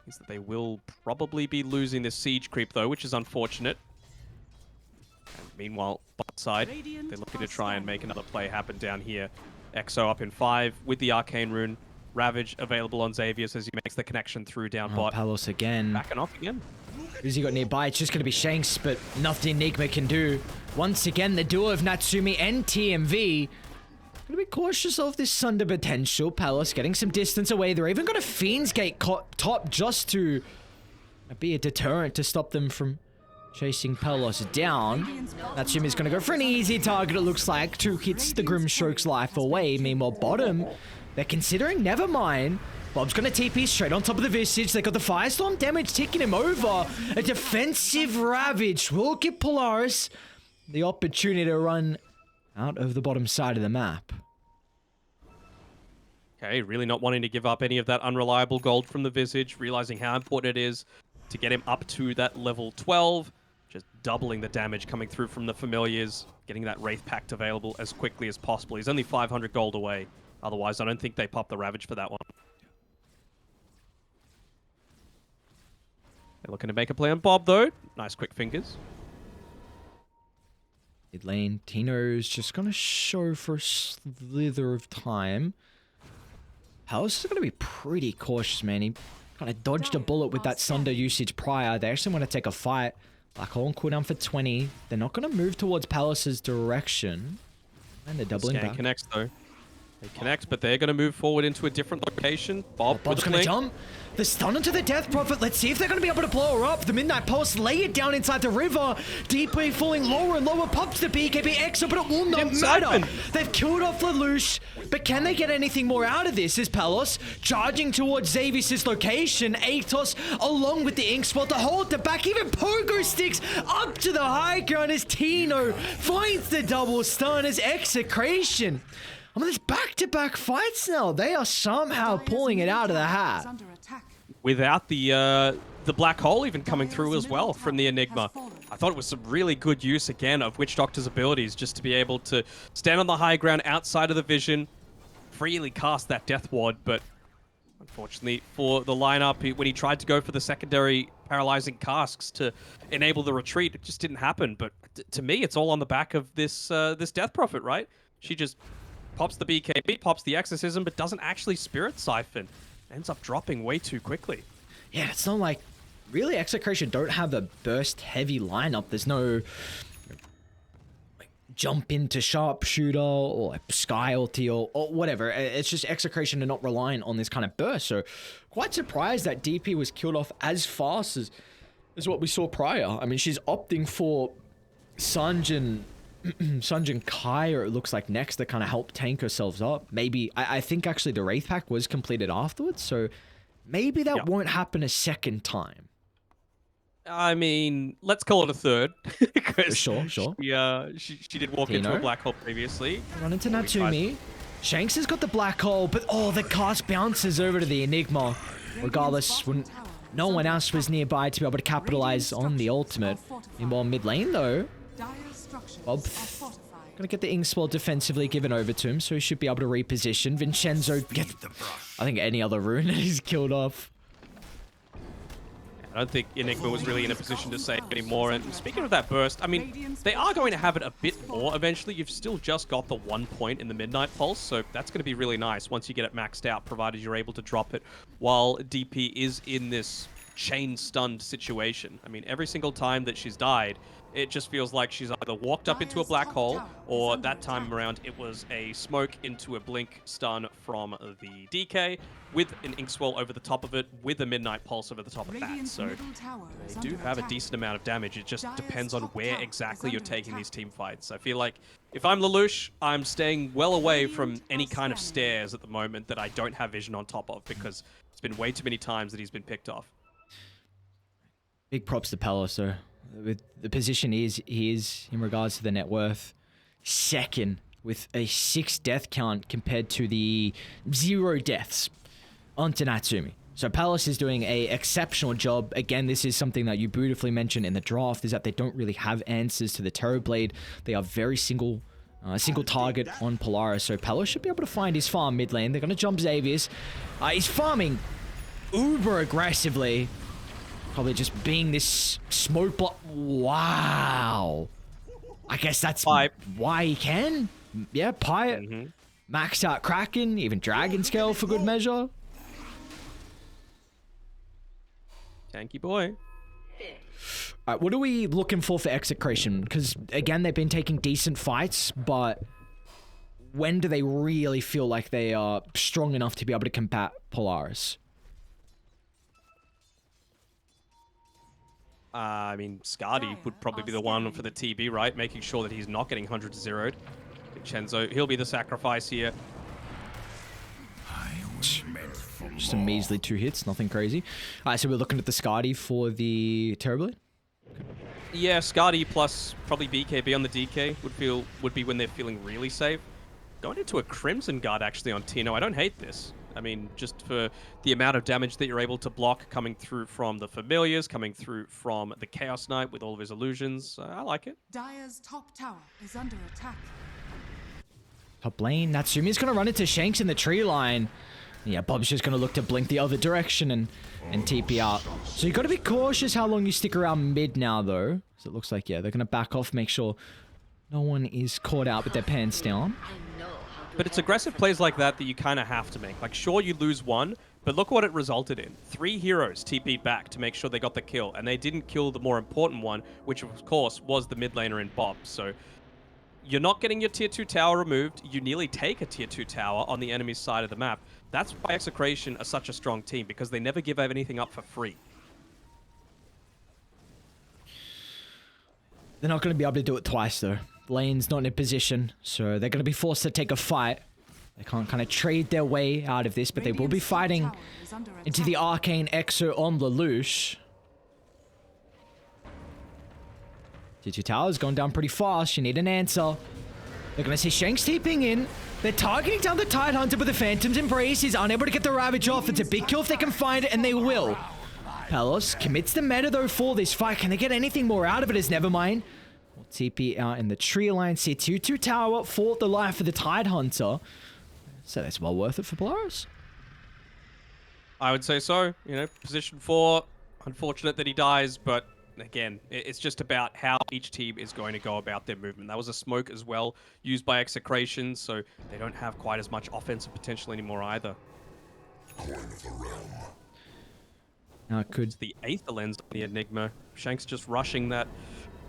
[SPEAKER 2] Means that they will probably be losing this siege creep, though, which is unfortunate. And meanwhile, bot side, they're looking to try and make another play happen down here. Exo up in 5 with the Arcane Rune. Ravage available on Xavius as he makes the connection through down bot.
[SPEAKER 1] Palos again.
[SPEAKER 2] Backing off again.
[SPEAKER 1] Who's he got nearby? It's just going to be Shanks, but nothing Enigma can do. Once again, the duo of Natsumi and TMV. Going to be cautious of this Sunder potential. Palos getting some distance away. They're even got a Fiend's Gate top just to be a deterrent to stop them from chasing Palos down. Natsumi's going to go for an easy target, it looks like. 2 hits the Grimstroke's life away. Meanwhile, bottom, they're considering, never mind. Bob's going to TP straight on top of the Visage. They got the Firestorm damage ticking him over. A defensive Ravage will give Polaris the opportunity to run out of the bottom side of the map.
[SPEAKER 2] Okay, really not wanting to give up any of that unreliable gold from the Visage, realizing how important it is to get him up to that level 12, just doubling the damage coming through from the Familiars, getting that Wraith Pact available as quickly as possible. He's only 500 gold away. Otherwise, I don't think they pop the Ravage for that one. They're looking to make a play on Bob, though. Nice quick fingers.
[SPEAKER 1] Mid lane, Tino's just going to show for a slither of time. Palace is going to be pretty cautious, man. He kind of dodged a bullet with that Sunder usage prior. They actually want to take a fight. Black Hole on cooldown for 20. They're not going to move towards Palace's direction. And they're doubling
[SPEAKER 2] Scan
[SPEAKER 1] back.
[SPEAKER 2] connects, though. They connect, but they're going to move forward into a different location. Bob's
[SPEAKER 1] going to jump. The stun into the Death Prophet. Let's see if they're going to be able to blow her up. The Midnight Pulse lay it down inside the river. DP falling lower and lower. Pops the BKB Exo, but it will not matter. They've killed off Lelouch, but can they get anything more out of this? Is Palos charging towards Xavius' location? Atos along with the Inkswell to hold the back. Even Pogo sticks up to the high ground as Tino finds the double stun as Execration. I mean, there's back-to-back fights now. They are somehow pulling it out of the hat.
[SPEAKER 2] Without the Black Hole even coming through as well from the Enigma. I thought it was some really good use, again, of Witch Doctor's abilities, just to be able to stand on the high ground outside of the vision, freely cast that Death Ward, but unfortunately for the lineup, when he tried to go for the secondary paralyzing casks to enable the retreat, it just didn't happen. But to me, it's all on the back of this this Death Prophet, right? She just pops the BKB, pops the Exorcism, but doesn't actually Spirit Siphon. Ends up dropping way too quickly.
[SPEAKER 1] Yeah, it's not like... Really, Execration don't have a burst-heavy lineup. There's no... like, jump into Sharpshooter or like, Sky Ulti or whatever. It's just Execration are not reliant on this kind of burst. So, quite surprised that DP was killed off as fast as what we saw prior. I mean, she's opting for Sanj and Kaya, it looks like, next to kind of help tank herself up. Maybe, I think actually the Wraith Pack was completed afterwards, so maybe that won't happen a second time.
[SPEAKER 2] I mean, let's call it a third.
[SPEAKER 1] Sure.
[SPEAKER 2] She did walk into a Black Hole previously.
[SPEAKER 1] Run into Natsumi. Shanks has got the Black Hole, but the cast bounces over to the Enigma. Regardless, no one else was nearby to be able to capitalize on the ultimate. Meanwhile, mid lane though, Bob gonna get the Inkswell defensively given over to him, so he should be able to reposition. Vincenzo gets, I think, any other rune and he's killed off.
[SPEAKER 2] I don't think Enigma was really in a position to save anymore. And speaking of that burst, I mean, they are going to have it a bit more eventually. You've still just got the 1 point in the Midnight Pulse, so that's going to be really nice once you get it maxed out, provided you're able to drop it while DP is in this chain-stunned situation. I mean, every single time that she's died, it just feels like she's either walked up into a black hole, or that time around it was a smoke into a blink stun from the DK, with an Inkswell over the top of it, with a Midnight Pulse over the top of that. So they do have a decent amount of damage. It just depends on where exactly you're taking these team fights. I feel like if I'm Lelouch, I'm staying well away from any kind of stairs at the moment that I don't have vision on top of, because it's been way too many times that he's been picked off.
[SPEAKER 1] Big props to Palo, so with the position he is in regards to the net worth, second with a 6 death count compared to the 0 deaths onto Natsumi. So Palace is doing a exceptional job. Again, this is something that you beautifully mentioned in the draft, is that they don't really have answers to the Terrorblade. They are very single target on Polaris. So Palace should be able to find his farm mid lane. They're going to jump Xavius. He's farming uber aggressively. Probably just being this smoke block. Wow. I guess that's why he can. Yeah, Pipe. Maxed out Kraken, even Dragon Scale for good measure.
[SPEAKER 2] Tanky boy.
[SPEAKER 1] Alright, what are we looking for Execration? Because, again, they've been taking decent fights, but when do they really feel like they are strong enough to be able to combat Polaris?
[SPEAKER 2] I mean, Scardy would probably be the one for the TB, right? Making sure that he's not getting 100 zeroed. Vincenzo, he'll be the sacrifice here.
[SPEAKER 1] Just a measly 2 hits, nothing crazy. Alright, so we're looking at the Scardy for the Terrorblade.
[SPEAKER 2] Yeah, Skadi plus probably BKB on the DK would be when they're feeling really safe. Going into a Crimson Guard actually on Tino, I don't hate this. I mean, just for the amount of damage that you're able to block coming through from the Familiars, coming through from the Chaos Knight with all of his illusions, I like it.
[SPEAKER 3] Dire's top tower is under attack.
[SPEAKER 1] Top lane, Natsumi's gonna run into Shanks in the tree line. Yeah, Bob's just gonna look to blink the other direction and TP out. So you gotta be cautious how long you stick around mid now though. So it looks like, yeah, they're gonna back off, make sure no one is caught out with their pants down.
[SPEAKER 2] But it's aggressive plays like that that you kind of have to make. Like, sure, you lose one, but look what it resulted in. 3 heroes TP'd back to make sure they got the kill, and they didn't kill the more important one, which of course was the mid laner in Bob. So you're not getting your tier 2 tower removed. You nearly take a tier 2 tower on the enemy's side of the map. That's why Execration are such a strong team, because they never give anything up for free.
[SPEAKER 1] They're not gonna be able to do it twice though. Lane's not in a position, so they're gonna be forced to take a fight. They can't kind of trade their way out of this, but they will be fighting into the Arcane Exo on Lelouch. T2 Tower's gone down pretty fast. You need an answer. They're gonna see Shanks TPing in. They're targeting down the Tidehunter, but the Phantom's Embrace is unable to get the Ravage off. It's a big kill if they can find it, and they will. Palos commits the meta though for this fight. Can they get anything more out of it? As Nevermind will TP out in the tree line. See T2 Tower fought the life of the Tidehunter. So that's well worth it for Polaris.
[SPEAKER 2] I would say so. You know, position 4, unfortunate that he dies, but again, it's just about how each team is going to go about their movement. That was a smoke as well, used by Execration, so they don't have quite as much offensive potential anymore either.
[SPEAKER 1] Now it could...
[SPEAKER 2] It's the Aether Lens on the Enigma. Shanks just rushing that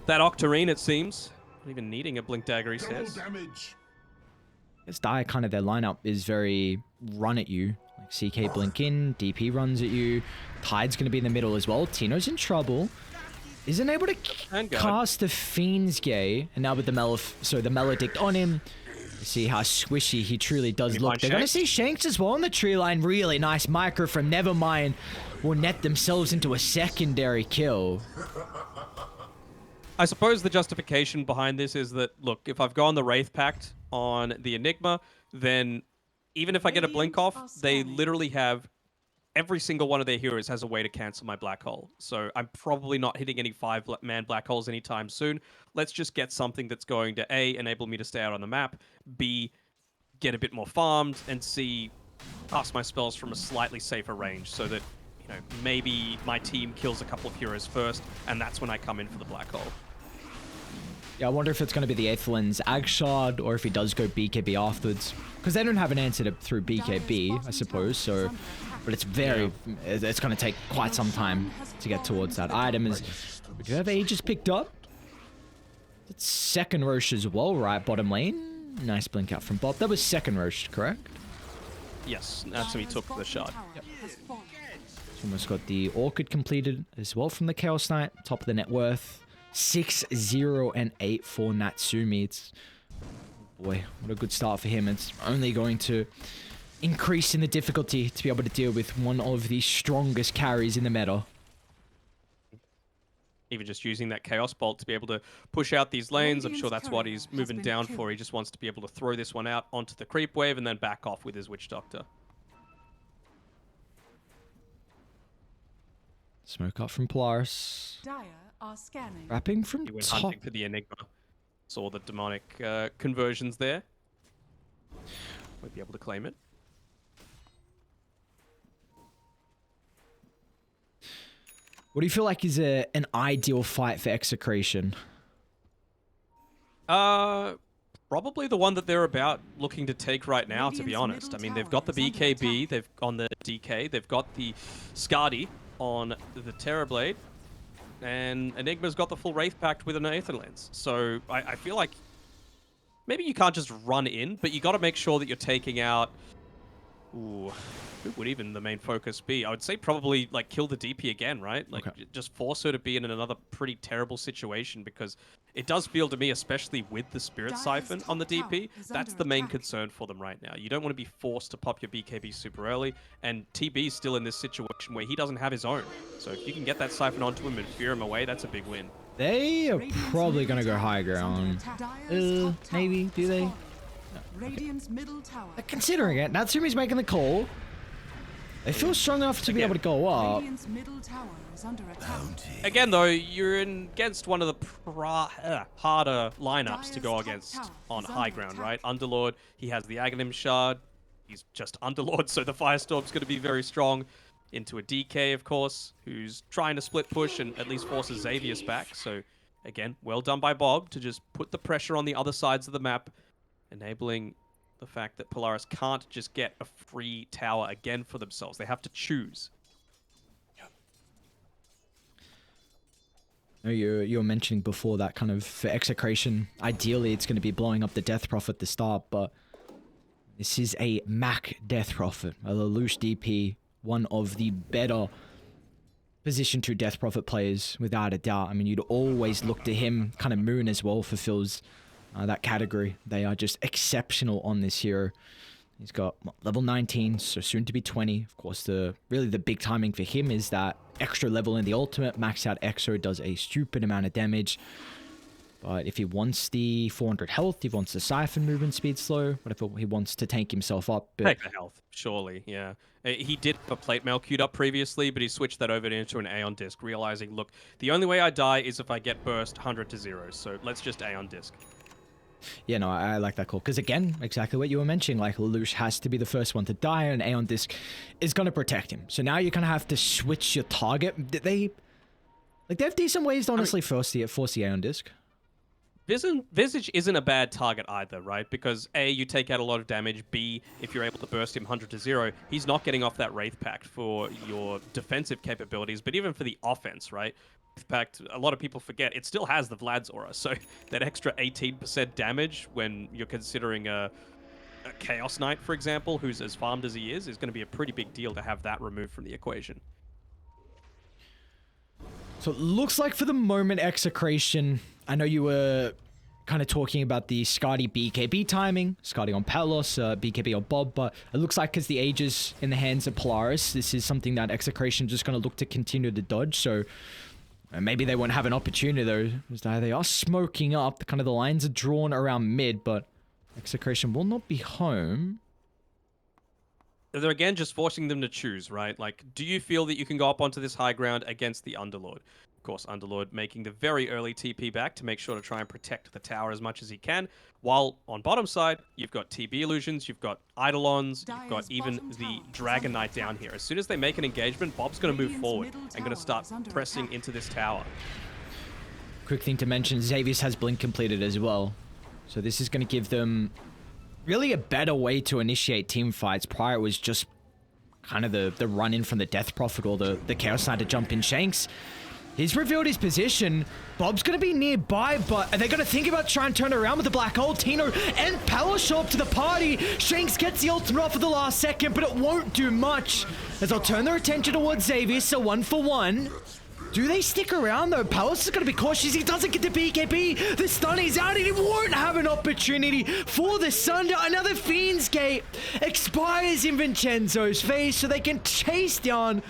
[SPEAKER 2] Octarine, it seems. Not even needing a Blink Dagger, he says.
[SPEAKER 1] This Dire kind of their lineup is very run at you. Like CK blink in, DP runs at you. Tide's going to be in the middle as well. Tino's in trouble. Isn't able to cast the Fiend's Gay. And now with the the Maledict on him. See how squishy he truly does look. They're going to see Shanks as well on the tree line. Really nice micro from Nevermind. Will net themselves into a secondary kill.
[SPEAKER 2] I suppose the justification behind this is that, look, if I've gone the Wraith Pact on the Enigma, then even if I get a blink off, they literally have every single one of their heroes has a way to cancel my black hole. So I'm probably not hitting any 5-man black holes anytime soon. Let's just get something that's going to A, enable me to stay out on the map, B, get a bit more farmed, and C, cast my spells from a slightly safer range so that, you know, maybe my team kills a couple of heroes first, and that's when I come in for the black hole.
[SPEAKER 1] Yeah, I wonder if it's going to be the Aetherland's Agshard, or if he does go BKB afterwards. Because they don't have an answer through BKB, I suppose, so... But it's very... It's going to take quite some time to get towards that item. We do have Aegis picked up. It's second Roche as well, right? Bottom lane. Nice blink out from Bob. That was second Roche, correct?
[SPEAKER 2] Yes, that's when he took the shot.
[SPEAKER 1] Yep. Almost got the Orchid completed as well from the Chaos Knight. Top of the net worth. 6, 0, and 8 for Natsumi. It's... Boy, what a good start for him. It's only going to increase in the difficulty to be able to deal with one of the strongest carries in the meta.
[SPEAKER 2] Even just using that Chaos Bolt to be able to push out these lanes, I'm sure that's what he's moving down for. He just wants to be able to throw this one out onto the creep wave and then back off with his Witch Doctor.
[SPEAKER 1] Smoke up from Polaris.
[SPEAKER 3] Dire are scanning.
[SPEAKER 1] Wrapping from
[SPEAKER 2] He went
[SPEAKER 1] top.
[SPEAKER 2] hunting for the Enigma. Saw the demonic conversions there. Won't be able to claim it.
[SPEAKER 1] What do you feel like is an ideal fight for Execration?
[SPEAKER 2] Probably the one that they're about looking to take right now, to be honest. I mean, they've got the BKB, they've on the DK, they've got the Skadi on the Terrorblade, and Enigma's got the full Wraith Pact with an Aether Lens. So I feel like maybe you can't just run in, but you got to make sure that you're taking out... Ooh, who would even the main focus be? I would say probably like kill the DP again, right? Like just force her to be in another pretty terrible situation, because it does feel to me, especially with the Spirit Siphon on the DP, that's the main concern for them right now. You don't want to be forced to pop your BKB super early, and TB's still in this situation where he doesn't have his own. So if you can get that Siphon onto him and fear him away, that's a big win.
[SPEAKER 1] They are
[SPEAKER 3] Radiant's
[SPEAKER 1] probably
[SPEAKER 3] middle
[SPEAKER 1] gonna go
[SPEAKER 3] tower
[SPEAKER 1] high
[SPEAKER 3] is under
[SPEAKER 1] ground.
[SPEAKER 3] attack. Dire's top tower
[SPEAKER 1] Maybe. Do
[SPEAKER 3] is
[SPEAKER 1] they?
[SPEAKER 3] falling. Radiant's middle tower.
[SPEAKER 1] Considering it, Natsumi's making the call. They feel strong enough to be able to go up.
[SPEAKER 3] Radiant's middle tower is under attack.
[SPEAKER 2] Again, though, you're against one of the harder lineups to go
[SPEAKER 3] Dire's top
[SPEAKER 2] against
[SPEAKER 3] tower
[SPEAKER 2] on
[SPEAKER 3] is
[SPEAKER 2] high
[SPEAKER 3] under
[SPEAKER 2] ground,
[SPEAKER 3] attack.
[SPEAKER 2] right? Underlord, he has the Aghanim Shard. He's just Underlord, so the Firestorm's going to be very strong. Into a DK, of course, who's trying to split push and at least forces Xavius back. So, again, well done by Bob to just put the pressure on the other sides of the map, enabling the fact that Polaris can't just get a free tower again for themselves. They have to choose.
[SPEAKER 1] You were mentioning before that kind of for Execration, ideally it's going to be blowing up the Death Prophet at the start, but this is a Mac Death Prophet, a Lelouch DP, one of the better position 2 Death Prophet players, without a doubt. I mean, you'd always look to him. Kind of Moon as well fulfills that category. They are just exceptional on this hero. He's got level 19, so soon to be 20. Of course, really the big timing for him is that extra level in the ultimate. Max out Exo does a stupid amount of damage. But if he wants the 400 health, he wants the Siphon movement speed slow, whatever he wants to tank himself up. But
[SPEAKER 2] Take the health, surely, yeah. He did have a plate mail queued up previously, but he switched that over into an Aeon disc, realizing, look, the only way I die is if I get burst 100 to 0, so let's just Aeon disc.
[SPEAKER 1] yeah, no, I like that call. Because again, exactly what you were mentioning, like Lelouch has to be the first one to die, and Aeon Disc is going to protect him. So now you're going to have to switch your target. They have decent ways to honestly force the Aeon Disc.
[SPEAKER 2] Visage isn't a bad target either, right? Because A, you take out a lot of damage. B, if you're able to burst him 100 to 0, he's not getting off that Wraith Pact for your defensive capabilities, but even for the offense, right? Wraith Pact, a lot of people forget, it still has the Vlad's Aura, so that extra 18% damage when you're considering a Chaos Knight, for example, who's as farmed as he is going to be a pretty big deal to have that removed from the equation.
[SPEAKER 1] So it looks like for the moment, Execration, I know you were kind of talking about the Skadi BKB timing, Skadi on Palos, BKB on Bob, but it looks like because the Age is in the hands of Polaris, this is something that Execration just going to look to continue to dodge, so maybe they won't have an opportunity though, as they are smoking up, kind of the lines are drawn around mid, but Execration will not be home.
[SPEAKER 2] They're again just forcing them to choose, right? Like, do you feel that you can go up onto this high ground against the Underlord? Of course, Underlord making the very early TP back to make sure to try and protect the tower as much as he can. While on bottom side, you've got TB Illusions, you've got Eidolons, you've got even the Dragon Knight down here. As soon as they make an engagement, Bob's going to move forward and going to start pressing into this tower.
[SPEAKER 1] Quick thing to mention, Xavius has Blink completed as well. So this is going to give them really a better way to initiate team fights. Prior it was just kind of the run in from the Death Prophet or the Chaos Knight to jump in Shanks. He's revealed his position. Bob's going to be nearby, but are they going to think about trying to turn around with the Black Hole? Tino and Palos show up to the party. Shanks gets the ultimate off at the last second, but it won't do much as they'll turn their attention towards Xavier, so 1-for-1. Do they stick around though? Palos is going to be cautious. He doesn't get the BKB. The stun is out and he won't have an opportunity for the Sunder. Another Fiend's Gate expires in Vincenzo's face so they can chase down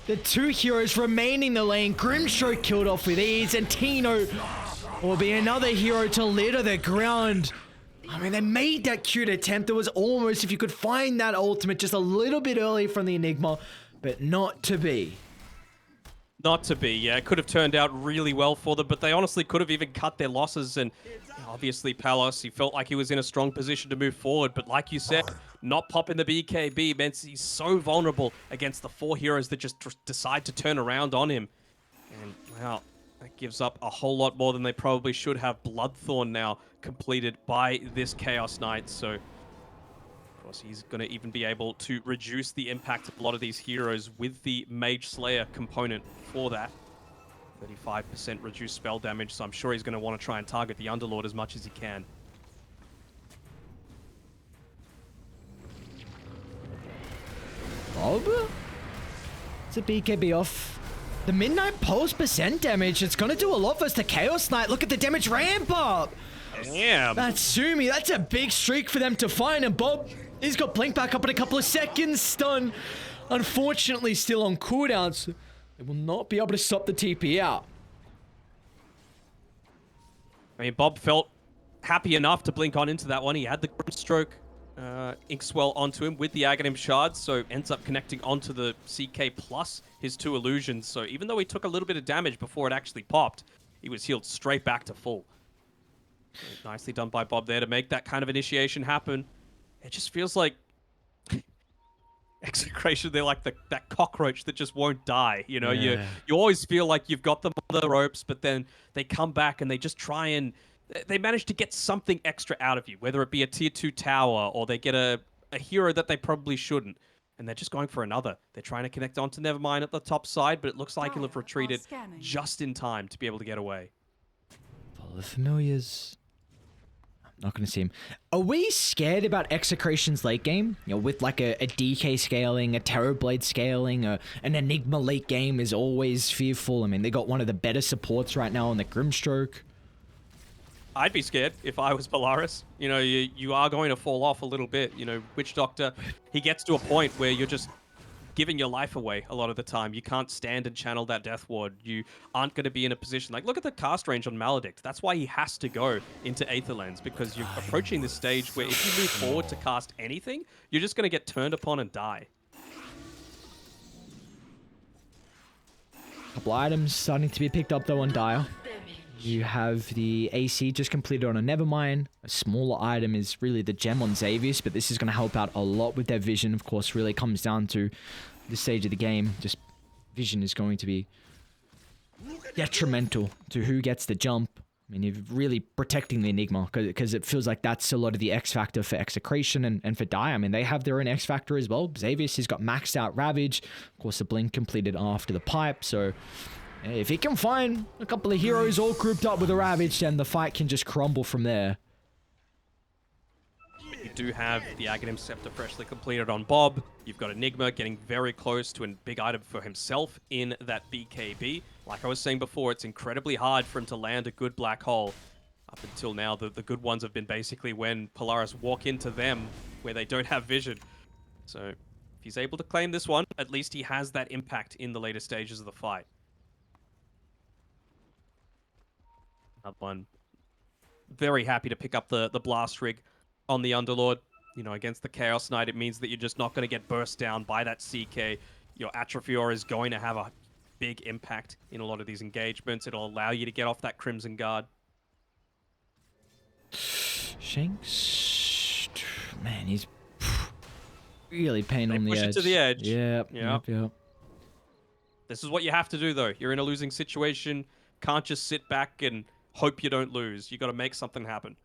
[SPEAKER 1] the two heroes remaining in the lane. Grimstroke killed off with ease, and Tino will be another hero to litter the ground. I mean, they made that cute attempt. It was almost, if you could find that ultimate just a little bit early from the Enigma, but not to be.
[SPEAKER 2] Not to be, yeah. It could have turned out really well for them, but they honestly could have even cut their losses. And obviously, Palos, he felt like he was in a strong position to move forward. But like you said, not popping the BKB meant he's so vulnerable against the four heroes that just decide to turn around on him. And, wow, that gives up a whole lot more than they probably should have. Bloodthorn now completed by this Chaos Knight. So, of course, he's going to even be able to reduce the impact of a lot of these heroes with the Mage Slayer component for that. 35% reduced spell damage, so I'm sure he's going to want to try and target the Underlord as much as he can.
[SPEAKER 1] Bob? It's a BKB off. The Midnight Pulse percent damage, it's going to do a lot versus the Chaos Knight. Look at the damage ramp up.
[SPEAKER 2] Damn.
[SPEAKER 1] That's Sumi. That's a big streak for them to find. And Bob, he's got Blink back up in a couple of seconds. Stun, unfortunately, still on cooldowns. So they will not be able to stop the TP out.
[SPEAKER 2] I mean, Bob felt happy enough to blink on into that one. He had the Grimstroke Inkswell onto him with the Aghanim Shards, so ends up connecting onto the CK plus his 2 illusions. So even though he took a little bit of damage before it actually popped, he was healed straight back to full. So nicely done by Bob there to make that kind of initiation happen. It just feels like Execration, they're like that cockroach that just won't die. You know, you always feel like you've got them on the ropes, but then they come back and they just try and they manage to get something extra out of you, whether it be a tier 2 tower or they get a hero that they probably shouldn't. And they're just going for another. They're trying to connect onto Nevermind at the top side, but it looks like he'll have retreated just in time to be able to get away.
[SPEAKER 1] Follow the familiars. Not going to see him. Are we scared about Execration's late game? You know, with like a DK scaling, a Terrorblade scaling, an Enigma late game is always fearful. I mean, they got one of the better supports right now on the Grimstroke.
[SPEAKER 2] I'd be scared if I was Polaris. You know, you are going to fall off a little bit. You know, Witch Doctor, he gets to a point where you're just giving your life away a lot of the time. You can't stand and channel that Death Ward. You aren't going to be in a position... Like, look at the cast range on Maledict. That's why he has to go into Aether Lens, because you're approaching this stage where if you move forward to cast anything, you're just going to get turned upon and die.
[SPEAKER 1] Couple items starting to be picked up though on Dire. You have the AC just completed on a Nevermind. A smaller item is really the gem on Xavius, but this is going to help out a lot with their vision. Of course, really comes down to this stage of the game. Just vision is going to be detrimental to who gets the jump. I mean, you're really protecting the Enigma because it feels like that's a lot of the X factor for Execration and for Dire. I mean, they have their own X factor as well. Xavius has got maxed out Ravage. Of course, the Blink completed after the pipe, so... if he can find a couple of heroes all grouped up with a Ravage, then the fight can just crumble from there.
[SPEAKER 2] You do have the Aghanim Scepter freshly completed on Bob. You've got Enigma getting very close to a big item for himself in that BKB. Like I was saying before, it's incredibly hard for him to land a good black hole. Up until now, the good ones have been basically when Polaris walk into them where they don't have vision. So if he's able to claim this one, at least he has that impact in the later stages of the fight. One. Very happy to pick up the blast rig on the Underlord. You know, against the Chaos Knight, it means that you're just not going to get burst down by that CK. Your Atrophior is going to have a big impact in a lot of these engagements. It'll allow you to get off that Crimson Guard.
[SPEAKER 1] Shanks, man, he's really paying on the edge.
[SPEAKER 2] Push it to the edge.
[SPEAKER 1] Yep.
[SPEAKER 2] This is what you have to do, though. You're in a losing situation. Can't just sit back and hope you don't lose. You got to make something happen.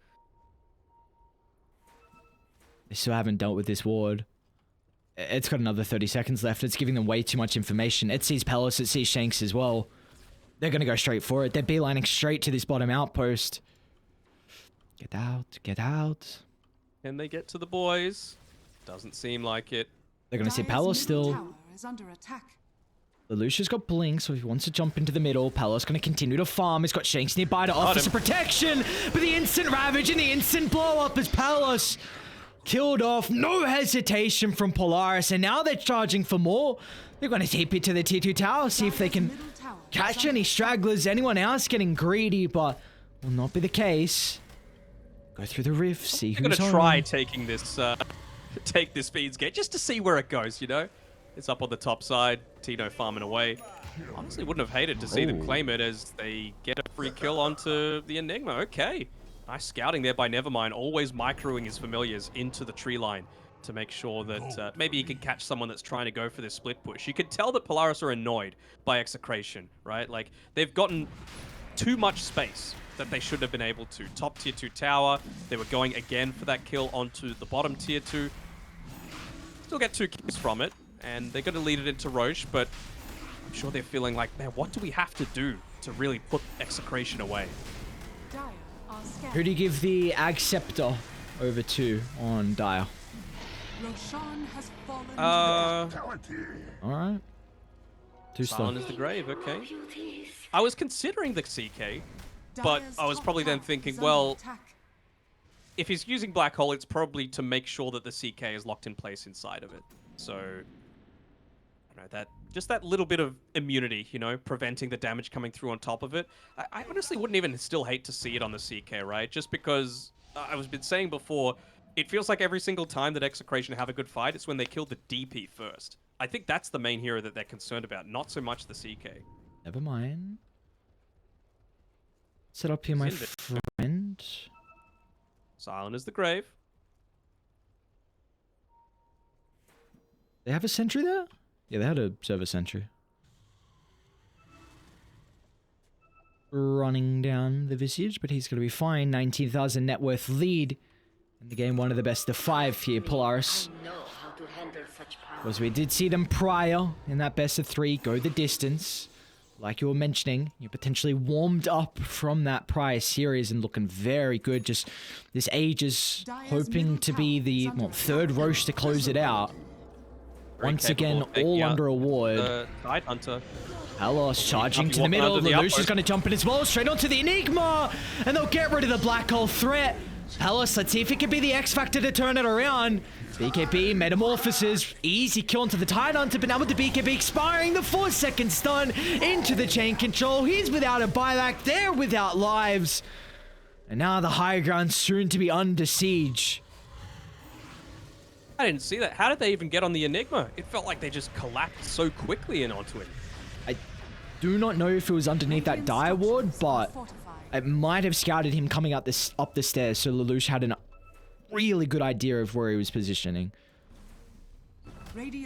[SPEAKER 1] They still haven't dealt with this ward. It's got another 30 seconds left. It's giving them way too much information. It sees Palace, it sees Shanks as well. They're going to go straight for it. They're beelining straight to this bottom outpost. Get out, get out.
[SPEAKER 2] Can they get to the boys? Doesn't seem like it.
[SPEAKER 1] They're going to see Palace still.
[SPEAKER 3] Tower is under attack.
[SPEAKER 1] Lelouch's got Blink, so if he wants to jump into the middle, Palace going to continue to farm. He's got Shanks nearby to offer some protection, but the instant Ravage and the instant blow up as Palace killed off. No hesitation from Polaris, and now they're charging for more. They're going to tape it to the tier 2 tower, see if they can catch any stragglers, anyone else getting greedy, but will not be the case. Go through the rift, see who's on.
[SPEAKER 2] I'm going to try taking this, take this Speeds Gate just to see where it goes, you know? It's up on the top side. Tino farming away. Honestly, wouldn't have hated to see them claim it as they get a free kill onto the Enigma. Okay. Nice scouting there by Nevermind. Always microing his familiars into the tree line to make sure that maybe he can catch someone that's trying to go for this split push. You could tell that Polaris are annoyed by Execration, right? Like, they've gotten too much space that they should have been able to. Top tier 2 tower. They were going again for that kill onto the bottom tier 2. Still get 2 kills from it. And they're going to lead it into Roche, but I'm sure they're feeling like, man, what do we have to do to really put Execration away?
[SPEAKER 1] Who do you give the Ag Scepter over to on Dire?
[SPEAKER 3] Roshan has fallen.
[SPEAKER 1] Alright. Too slow.
[SPEAKER 2] Silent is the grave, okay. I was considering the CK, but I was probably then thinking, well, if he's using Black Hole, it's probably to make sure that the CK is locked in place inside of it. So don't know, that little bit of immunity, you know, preventing the damage coming through on top of it. I honestly wouldn't even still hate to see it on the CK, right? Just because I was been saying before, it feels like every single time that Execration have a good fight, it's when they kill the DP first. I think that's the main hero that they're concerned about, not so much the CK.
[SPEAKER 1] Never mind. Set up here, my friend.
[SPEAKER 2] Silent as the grave.
[SPEAKER 1] They have a sentry there? Yeah, they had a server sentry. Running down the Visage, but he's going to be fine. 19,000 net worth lead. In the game, one of the best of 5 here, Polaris. Because we did see them prior in that best of 3 go the distance. Like you were mentioning, you potentially warmed up from that prior series and looking very good. Just this Aegis hoping to be the third Roche to close it out. Once again, all under a ward.
[SPEAKER 2] Tide Hunter.
[SPEAKER 1] Palos charging to the middle. Lelouch is going to jump in as well, straight onto the Enigma. And they'll get rid of the black hole threat. Palos, let's see if it can be the X Factor to turn it around. BKB metamorphoses, easy kill onto the Tide Hunter, but now with the BKB expiring, the 4-second stun into the chain control. He's without a buyback, they're without lives. And now the high ground soon to be under siege.
[SPEAKER 2] I didn't see that. How did they even get on the Enigma? It felt like they just collapsed so quickly in onto it.
[SPEAKER 1] I do not know if it was underneath that dire ward, but it might have scouted him coming up the stairs, so Lelouch had a really good idea of where he was positioning.
[SPEAKER 2] Speaking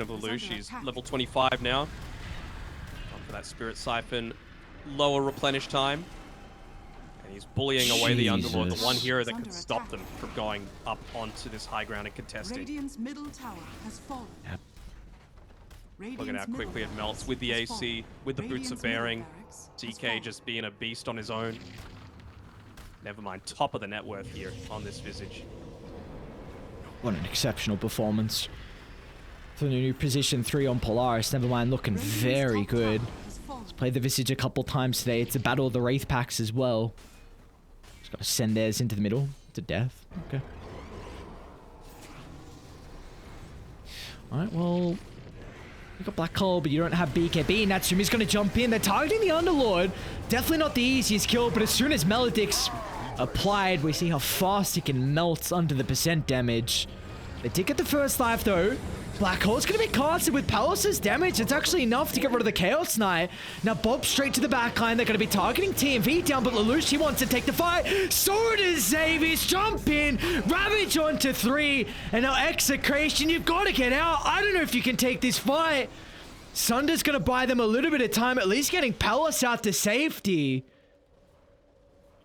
[SPEAKER 2] of Lelouch, he's level 25 now. On for that Spirit Siphon, lower replenish time. And he's bullying away the Underlord, the one hero that could stop them from going up onto this high ground and contesting.
[SPEAKER 1] Yep.
[SPEAKER 2] Look at how quickly it melts with the AC, with the Boots of Bearing. DK just being a beast on his own. Never mind, top of the net worth here on this Visage.
[SPEAKER 1] What an exceptional performance. For the new position 3 on Polaris, never mind, looking very good. He's played the Visage a couple times today. It's a battle of the Wraith packs as well. Just gotta send theirs into the middle to death. Okay. Alright, well, you got Black Hole, but you don't have BKB. Natsumi's gonna jump in. They're targeting the Underlord. Definitely not the easiest kill, but as soon as Melodic's applied, we see how fast he can melt under the percent damage. They did get the first life though. Black Hole's gonna be casted with Palos' damage. It's actually enough to get rid of the Chaos Knight. Now Bob straight to the backline. They're gonna be targeting TMV down, but Lelouch, he wants to take the fight. So does Xavier's jump in. Ravage onto 3. And now Execration, you've got to get out. I don't know if you can take this fight. Sunder's gonna buy them a little bit of time, at least getting Palos out to safety.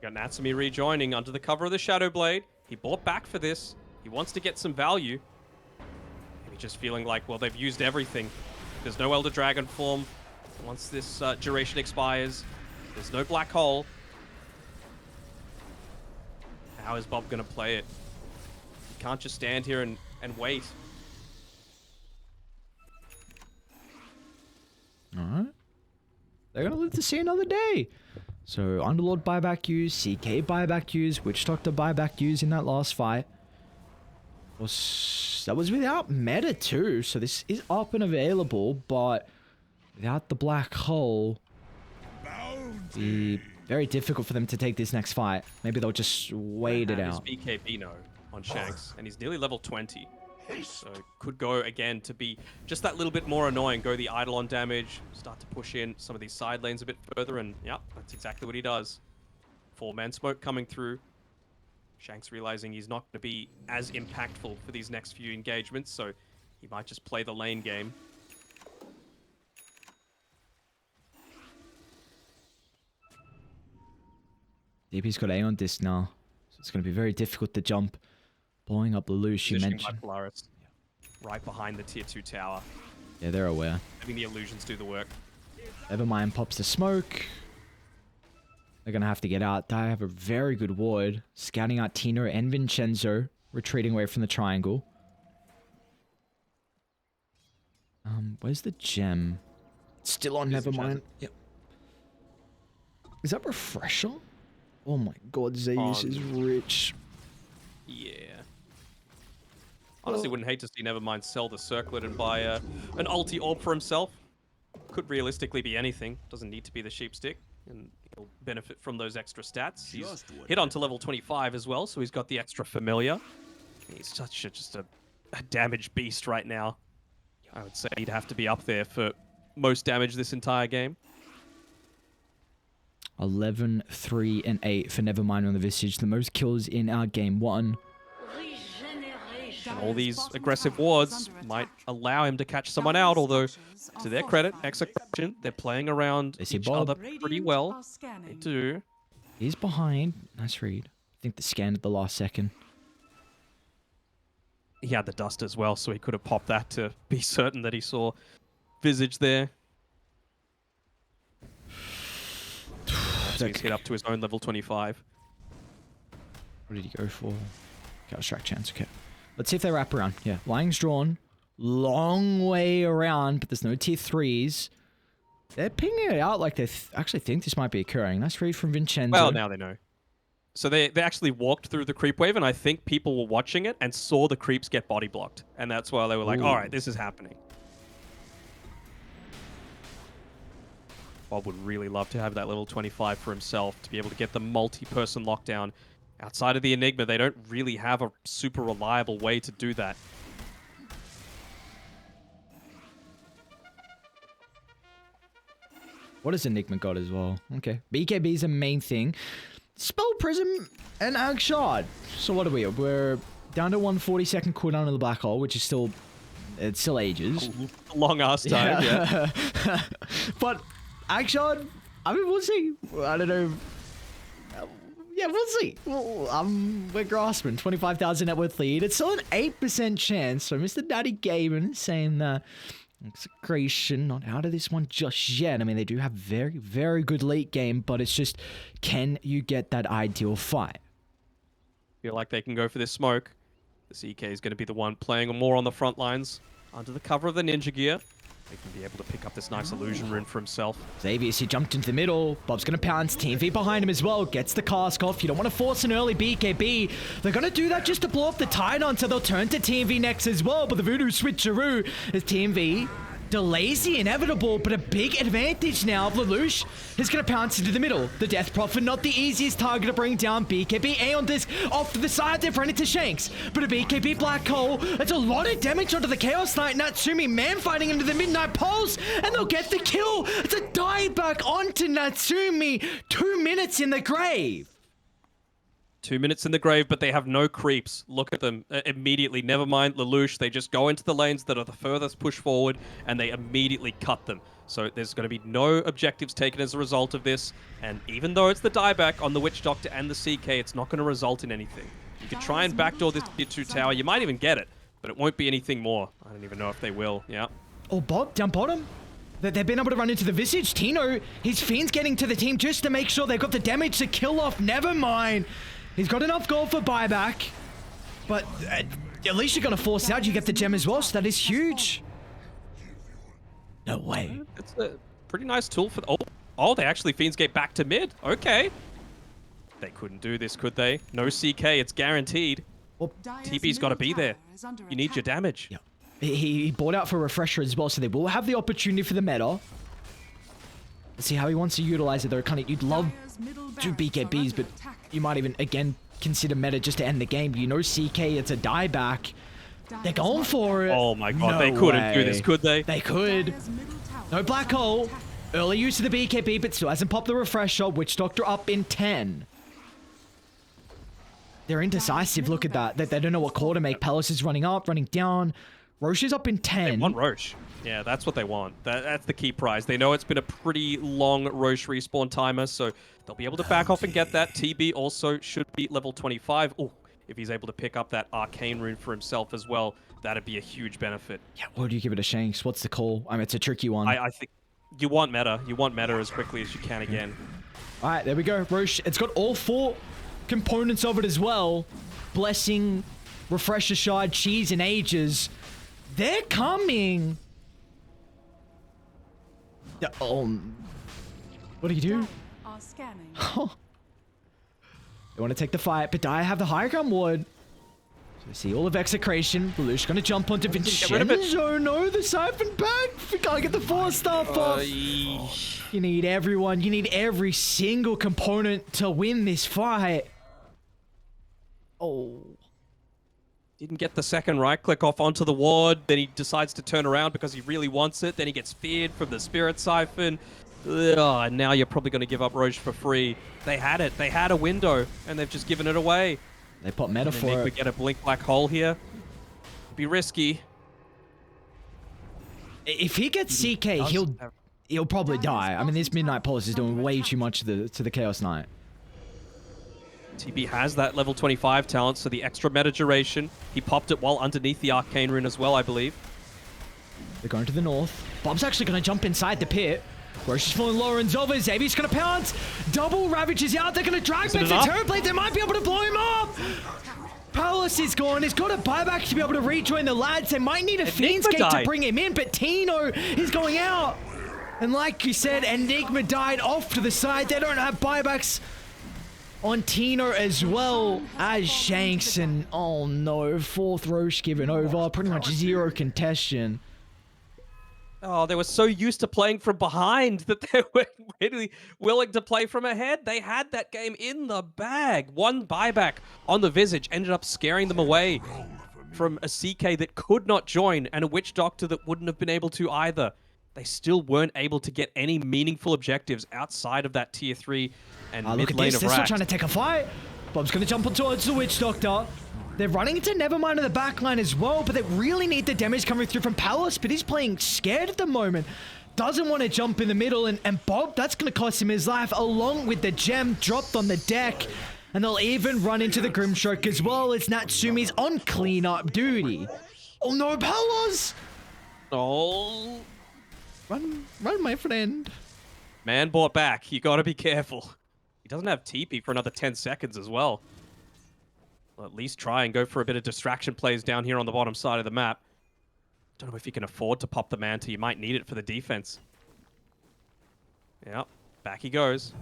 [SPEAKER 2] You got Natsumi rejoining under the cover of the Shadow Blade. He bought back for this. He wants to get some value. Maybe just feeling like, well, they've used everything. There's no Elder Dragon form. Once this duration expires, there's no Black Hole. How is Bob going to play it? He can't just stand here and wait.
[SPEAKER 1] Alright. They're gonna live to see another day. So, Underlord buyback use, CK buyback use, Witch Doctor buyback use in that last fight. That was without meta too, so this is up and available, but without the Black Hole, it'd be very difficult for them to take this next fight. Maybe they'll just wait it out.
[SPEAKER 2] His BKB no on Shanks, and he's nearly level 20. So could go again to be just that little bit more annoying. Go the Eidolon damage, start to push in some of these side lanes a bit further, and yep, that's exactly what he does. 4-man smoke coming through. Shanks realizing he's not going to be as impactful for these next few engagements, so he might just play the lane game.
[SPEAKER 1] DP's got A on disc now, so it's going to be very difficult to jump. Blowing up Lelouch, you mentioned.
[SPEAKER 2] Polaris, right behind the tier 2 tower.
[SPEAKER 1] Yeah, they're aware.
[SPEAKER 2] Having the illusions do the work.
[SPEAKER 1] Nevermind pops the smoke. They're going to have to get out. They have a very good ward. Scouting out Tino and Vincenzo. Retreating away from the triangle. Where's the gem? Still on, nevermind. Yep. Is that Refresher? Oh my god, Zeus is rich.
[SPEAKER 2] Yeah. Honestly, wouldn't hate to see Nevermind sell the circlet and buy an ulti orb for himself. Could realistically be anything. Doesn't need to be the sheep stick, and he'll benefit from those extra stats. He's hit on to level 25 as well, so he's got the extra familiar. He's such just a damage beast right now. I would say he'd have to be up there for most damage this entire game.
[SPEAKER 1] 11, 3, and 8 for Nevermind on the Visage. The most kills in our game 1.
[SPEAKER 2] And all these aggressive wards might allow him to catch someone out, although, to their credit, Execration, they're playing around each other pretty well. They do.
[SPEAKER 1] He's behind. Nice read. I think the scan at the last second.
[SPEAKER 2] He had the dust as well, so he could have popped that to be certain that he saw Visage there. So he's hit up to his own level 25.
[SPEAKER 1] What did he go for? Counter-strike chance, okay. Let's see if they wrap around. Yeah, Lang's drawn. Long way around, but there's no tier 3s. They're pinging it out like they actually think this might be occurring. Nice read from Vincenzo.
[SPEAKER 2] Well, now they know. So they actually walked through the creep wave, and I think people were watching it and saw the creeps get body blocked. And that's why they were like, all right, this is happening. Bob would really love to have that level 25 for himself, to be able to get the multi-person lockdown. Outside of the Enigma, they don't really have a super reliable way to do that.
[SPEAKER 1] What has Enigma got as well? Okay. BKB is a main thing. Spell Prism and Ag Shard. So what are we? We're down to 140-second cooldown of the black hole, which is still... It's still ages.
[SPEAKER 2] Long ass time, yeah.
[SPEAKER 1] But Ag Shard, I mean, we'll see. I don't know. Yeah, we'll see. We're grasping 25,000 net worth lead. It's still an 8% chance. So Mr. Daddy Gaben is saying that Execration not out of this one just yet. I mean, they do have very, very good late game, but it's just, can you get that ideal fight?
[SPEAKER 2] Feel like they can go for this smoke. The CK is going to be the one playing more on the front lines under the cover of the ninja gear. They can be able to pick up this nice illusion rune for himself.
[SPEAKER 1] Xavius, he jumped into the middle. Bob's going to pounce. Team V behind him as well. Gets the cask off. You don't want to force an early BKB. They're going to do that just to blow up the Tidon, so they'll turn to Team V next as well. But the Voodoo switcheroo is Team V delays the inevitable, but a big advantage now. Lelouch is going to pounce into the middle. The Death Prophet, not the easiest target to bring down. BKB Aeon Disc off to the side. They've run into Shanks, but a BKB Black Hole. That's a lot of damage onto the Chaos Knight. Natsumi man fighting into the Midnight Pulse, and they'll get the kill. It's a dieback onto Natsumi. 2 minutes in the grave.
[SPEAKER 2] 2 minutes in the grave, but they have no creeps. Look at them immediately. Never mind Lelouch. They just go into the lanes that are the furthest push forward, and they immediately cut them. So there's going to be no objectives taken as a result of this. And even though it's the dieback on the Witch Doctor and the CK, it's not going to result in anything. You could try and backdoor this tier 2 tower. You might even get it, but it won't be anything more. I don't even know if they will. Yeah.
[SPEAKER 1] Oh, Bob, down bottom. They've been able to run into the Visage. Tino, his Fiend's getting to the team just to make sure they've got the damage to kill off Nevermind. He's got enough gold for buyback, but at least you're going to force out. You get the gem as well, so that is huge. No way.
[SPEAKER 2] It's a pretty nice tool for... Oh, they actually Fiendsgate back to mid. Okay. They couldn't do this, could they? No CK, it's guaranteed. Well, TP's got to be there. You need your damage.
[SPEAKER 1] Yeah. He bought out for Refresher as well, so they will have the opportunity for the meta. Let's see how he wants to utilize it, though. You'd love to BKBs, but you might even, again, consider meta just to end the game. You know CK, it's a dieback. They're going for it.
[SPEAKER 2] Oh my god, they couldn't do this, could they?
[SPEAKER 1] They could. No black hole. Early use of the BKB, but still hasn't popped the Refresher. Witch Doctor up in 10. They're indecisive, look at that. They don't know what call to make. Palace is running up, running down. Roche is up in 10.
[SPEAKER 2] They want Roche. Yeah, that's what they want. That's the key prize. They know it's been a pretty long Roche respawn timer, so they'll be able to back off and get that. TB also should be level 25. Oh, if he's able to pick up that Arcane Rune for himself as well, that'd be a huge benefit.
[SPEAKER 1] Yeah, or do you give it a Shanks? What's the call? I mean, it's a tricky one.
[SPEAKER 2] I think you want meta. You want meta as quickly as you can again.
[SPEAKER 1] All right, there we go. Roche, it's got all 4 components of it as well. Blessing, Refresher Shard, Cheese, and Ages. They're coming. What do you do? They want to take the fight, but I have the high ground ward. See all of Execration. Lelouch gonna jump onto
[SPEAKER 2] Get rid of it.
[SPEAKER 1] Vincenzo. No, the siphon back. We can't get the 4-star off. You need everyone. You need every single component to win this fight. Oh.
[SPEAKER 2] Didn't get the second right click off onto the ward. Then he decides to turn around because he really wants it. Then he gets feared from the Spirit Siphon. Ugh, and now you're probably going to give up Roche for free. They had it. They had a window, and they've just given it away.
[SPEAKER 1] They pop meta for it.
[SPEAKER 2] We get a blink black hole here. Be risky.
[SPEAKER 1] If he gets CK, he'll probably die. I mean, this Midnight Pulse is doing way too much to the Chaos Knight.
[SPEAKER 2] TB has that level 25 talent, so the extra meta duration. He popped it while underneath the Arcane Rune as well, I believe.
[SPEAKER 1] They're going to the north. Bob's actually going to jump inside the pit. Roche is falling lower and over. Xavier's going to pounce. Double Ravage is out. They're going to drag back the Terrorblade. They might be able to blow him up. Palace is gone. He's got a buyback to be able to rejoin the lads. They might need a Fiend's Gate to bring him in, but Tino is going out. And like you said, Enigma died off to the side. They don't have buybacks on Tino as well as Shanks. And oh no, 4th Roche given over. Pretty much 0 contestation.
[SPEAKER 2] Oh, they were so used to playing from behind that they were really willing to play from ahead. They had that game in the bag. One buyback on the Visage ended up scaring them away from a CK that could not join and a Witch Doctor that wouldn't have been able to either. They still weren't able to get any meaningful objectives outside of that tier 3 and mid lane of
[SPEAKER 1] They're still
[SPEAKER 2] Rack.
[SPEAKER 1] trying to take a fight. Bob's going to jump towards the Witch Doctor. They're running into Nevermind in the backline as well, but they really need the damage coming through from Palace, but he's playing scared at the moment. Doesn't want to jump in the middle, and Bob, that's going to cost him his life, along with the gem dropped on the deck. And they'll even run into the Grimstroke as well as Natsumi's on cleanup duty. Oh no, Palace!
[SPEAKER 2] Oh.
[SPEAKER 1] Run, my friend.
[SPEAKER 2] Man bought back. You got to be careful. He doesn't have TP for another 10 seconds as well. Well, at least try and go for a bit of distraction plays down here on the bottom side of the map. Don't know if you can afford to pop the Manta. You might need it for the defense. Yep, back he goes.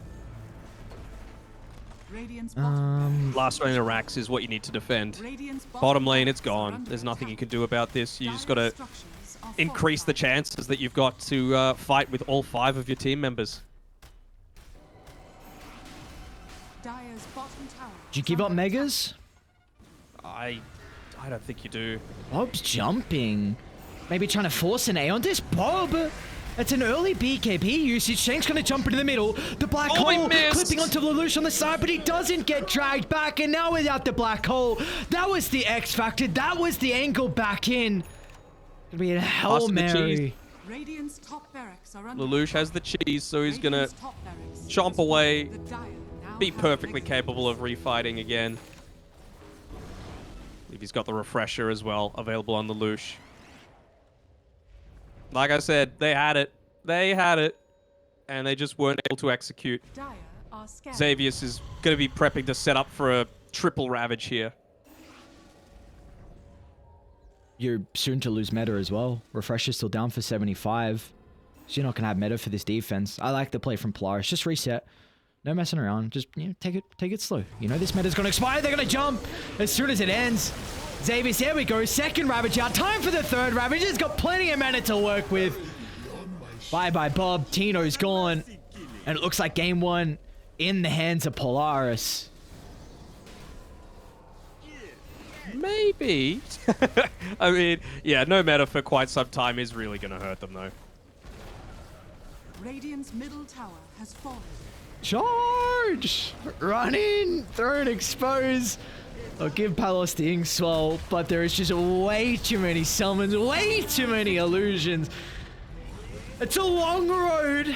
[SPEAKER 2] Last lane of Rax is what you need to defend. Bottom lane, it's gone. There's nothing you can do about this. You just got to increase the chances that you've got to fight with all 5 of your team members.
[SPEAKER 1] Did you give up Megas?
[SPEAKER 2] I don't think you do.
[SPEAKER 1] Bob's jumping. Maybe trying to force an A on this. Bob! It's an early BKB usage. Shank's going to jump into the middle. The black hole clipping onto Lelouch on the side, but he doesn't get dragged back. And now without the black hole, that was the X factor. That was the angle back in. It'll be a Hail Mary.
[SPEAKER 2] Lelouch has the cheese, so he's going to chomp away. Be perfectly capable of refighting again. I believe he's got the refresher as well available on the Lelouch. Like I said, they had it. They had it. And they just weren't able to execute. Xavius is going to be prepping to set up for a triple Ravage here.
[SPEAKER 1] You're soon to lose meta as well. Refresher's still down for 75. So you're not going to have meta for this defense. I like the play from Polaris. Just reset. No messing around. Just, you know, take it slow. You know this meta's going to expire. They're going to jump as soon as it ends. Xavius, there we go. Second Ravage out. Time for the third Ravage. He's got plenty of mana to work with. Bye-bye, Bob. Tino's gone. And it looks like game 1 in the hands of Polaris.
[SPEAKER 2] Maybe. I mean, yeah, no meta for quite some time is really going to hurt them, though.
[SPEAKER 3] Radiant's middle tower has fallen.
[SPEAKER 1] Charge! Run in! Throw and expose. I'll give Palos the ink swell, but there is just way too many summons, way too many illusions. It's a long road,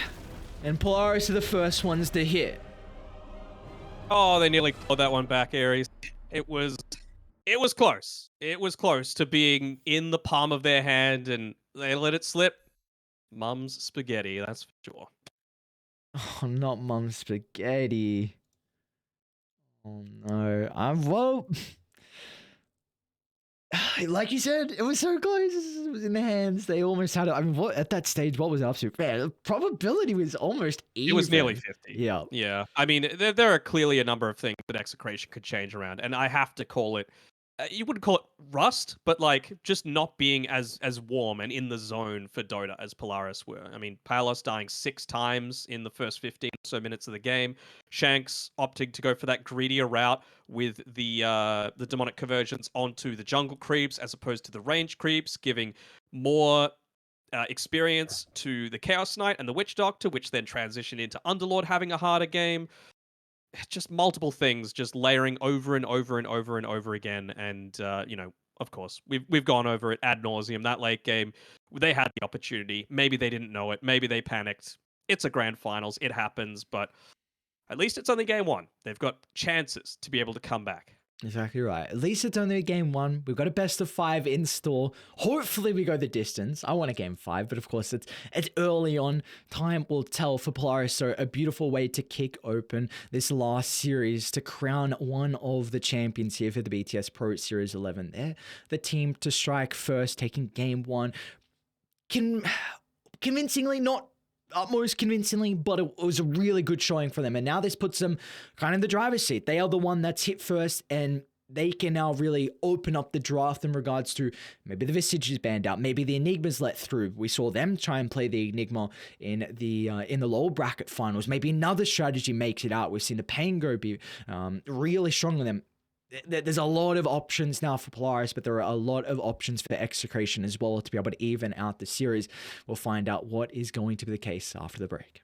[SPEAKER 1] and Polaris are the first ones to hit.
[SPEAKER 2] Oh, they nearly clawed that one back, Ares. It was close. It was close to being in the palm of their hand, and they let it slip. Mum's spaghetti, that's for sure.
[SPEAKER 1] Oh, not Mum Spaghetti. Oh no. Well, like you said, it was so close. It was in the hands. They almost had it. I mean, at that stage, what was up to? Man, the probability was almost even.
[SPEAKER 2] It was nearly 50.
[SPEAKER 1] Yeah.
[SPEAKER 2] Yeah. I mean, there are clearly a number of things that Execration could change around, and I have to call it you wouldn't call it rust, but like just not being as warm and in the zone for Dota as Polaris were. I mean, Palos dying 6 times in the first 15 or so minutes of the game. Shanks opting to go for that greedier route with the demonic conversions onto the jungle creeps as opposed to the range creeps, giving more experience to the Chaos Knight and the Witch Doctor, which then transitioned into Underlord having a harder game. Just multiple things just layering over and over and over and over again. And of course, we've gone over it ad nauseum. That late game, they had the opportunity. Maybe they didn't know it. Maybe they panicked. It's a grand finals. It happens, but at least it's only game 1. They've got chances to be able to come back.
[SPEAKER 1] Exactly right. At least it's only a game 1. We've got a best of 5 in store. Hopefully we go the distance. I want a game 5, but of course it's early on. Time will tell for Polaris. So a beautiful way to kick open this last series to crown one of the champions here for the BTS Pro Series 11. They're the team to strike first, taking game 1. Convincingly, not utmost convincingly, but it was a really good showing for them. And now this puts them kind of in the driver's seat. They are the one that's hit first, and they can now really open up the draft in regards to maybe the Visage is banned out, maybe the Enigma's let through. We saw them try and play the Enigma in the lower bracket finals. Maybe another strategy makes it out. We've seen the Pango be really strong with them. There's a lot of options now for Polaris, but there are a lot of options for Execration as well to be able to even out the series. We'll find out what is going to be the case after the break.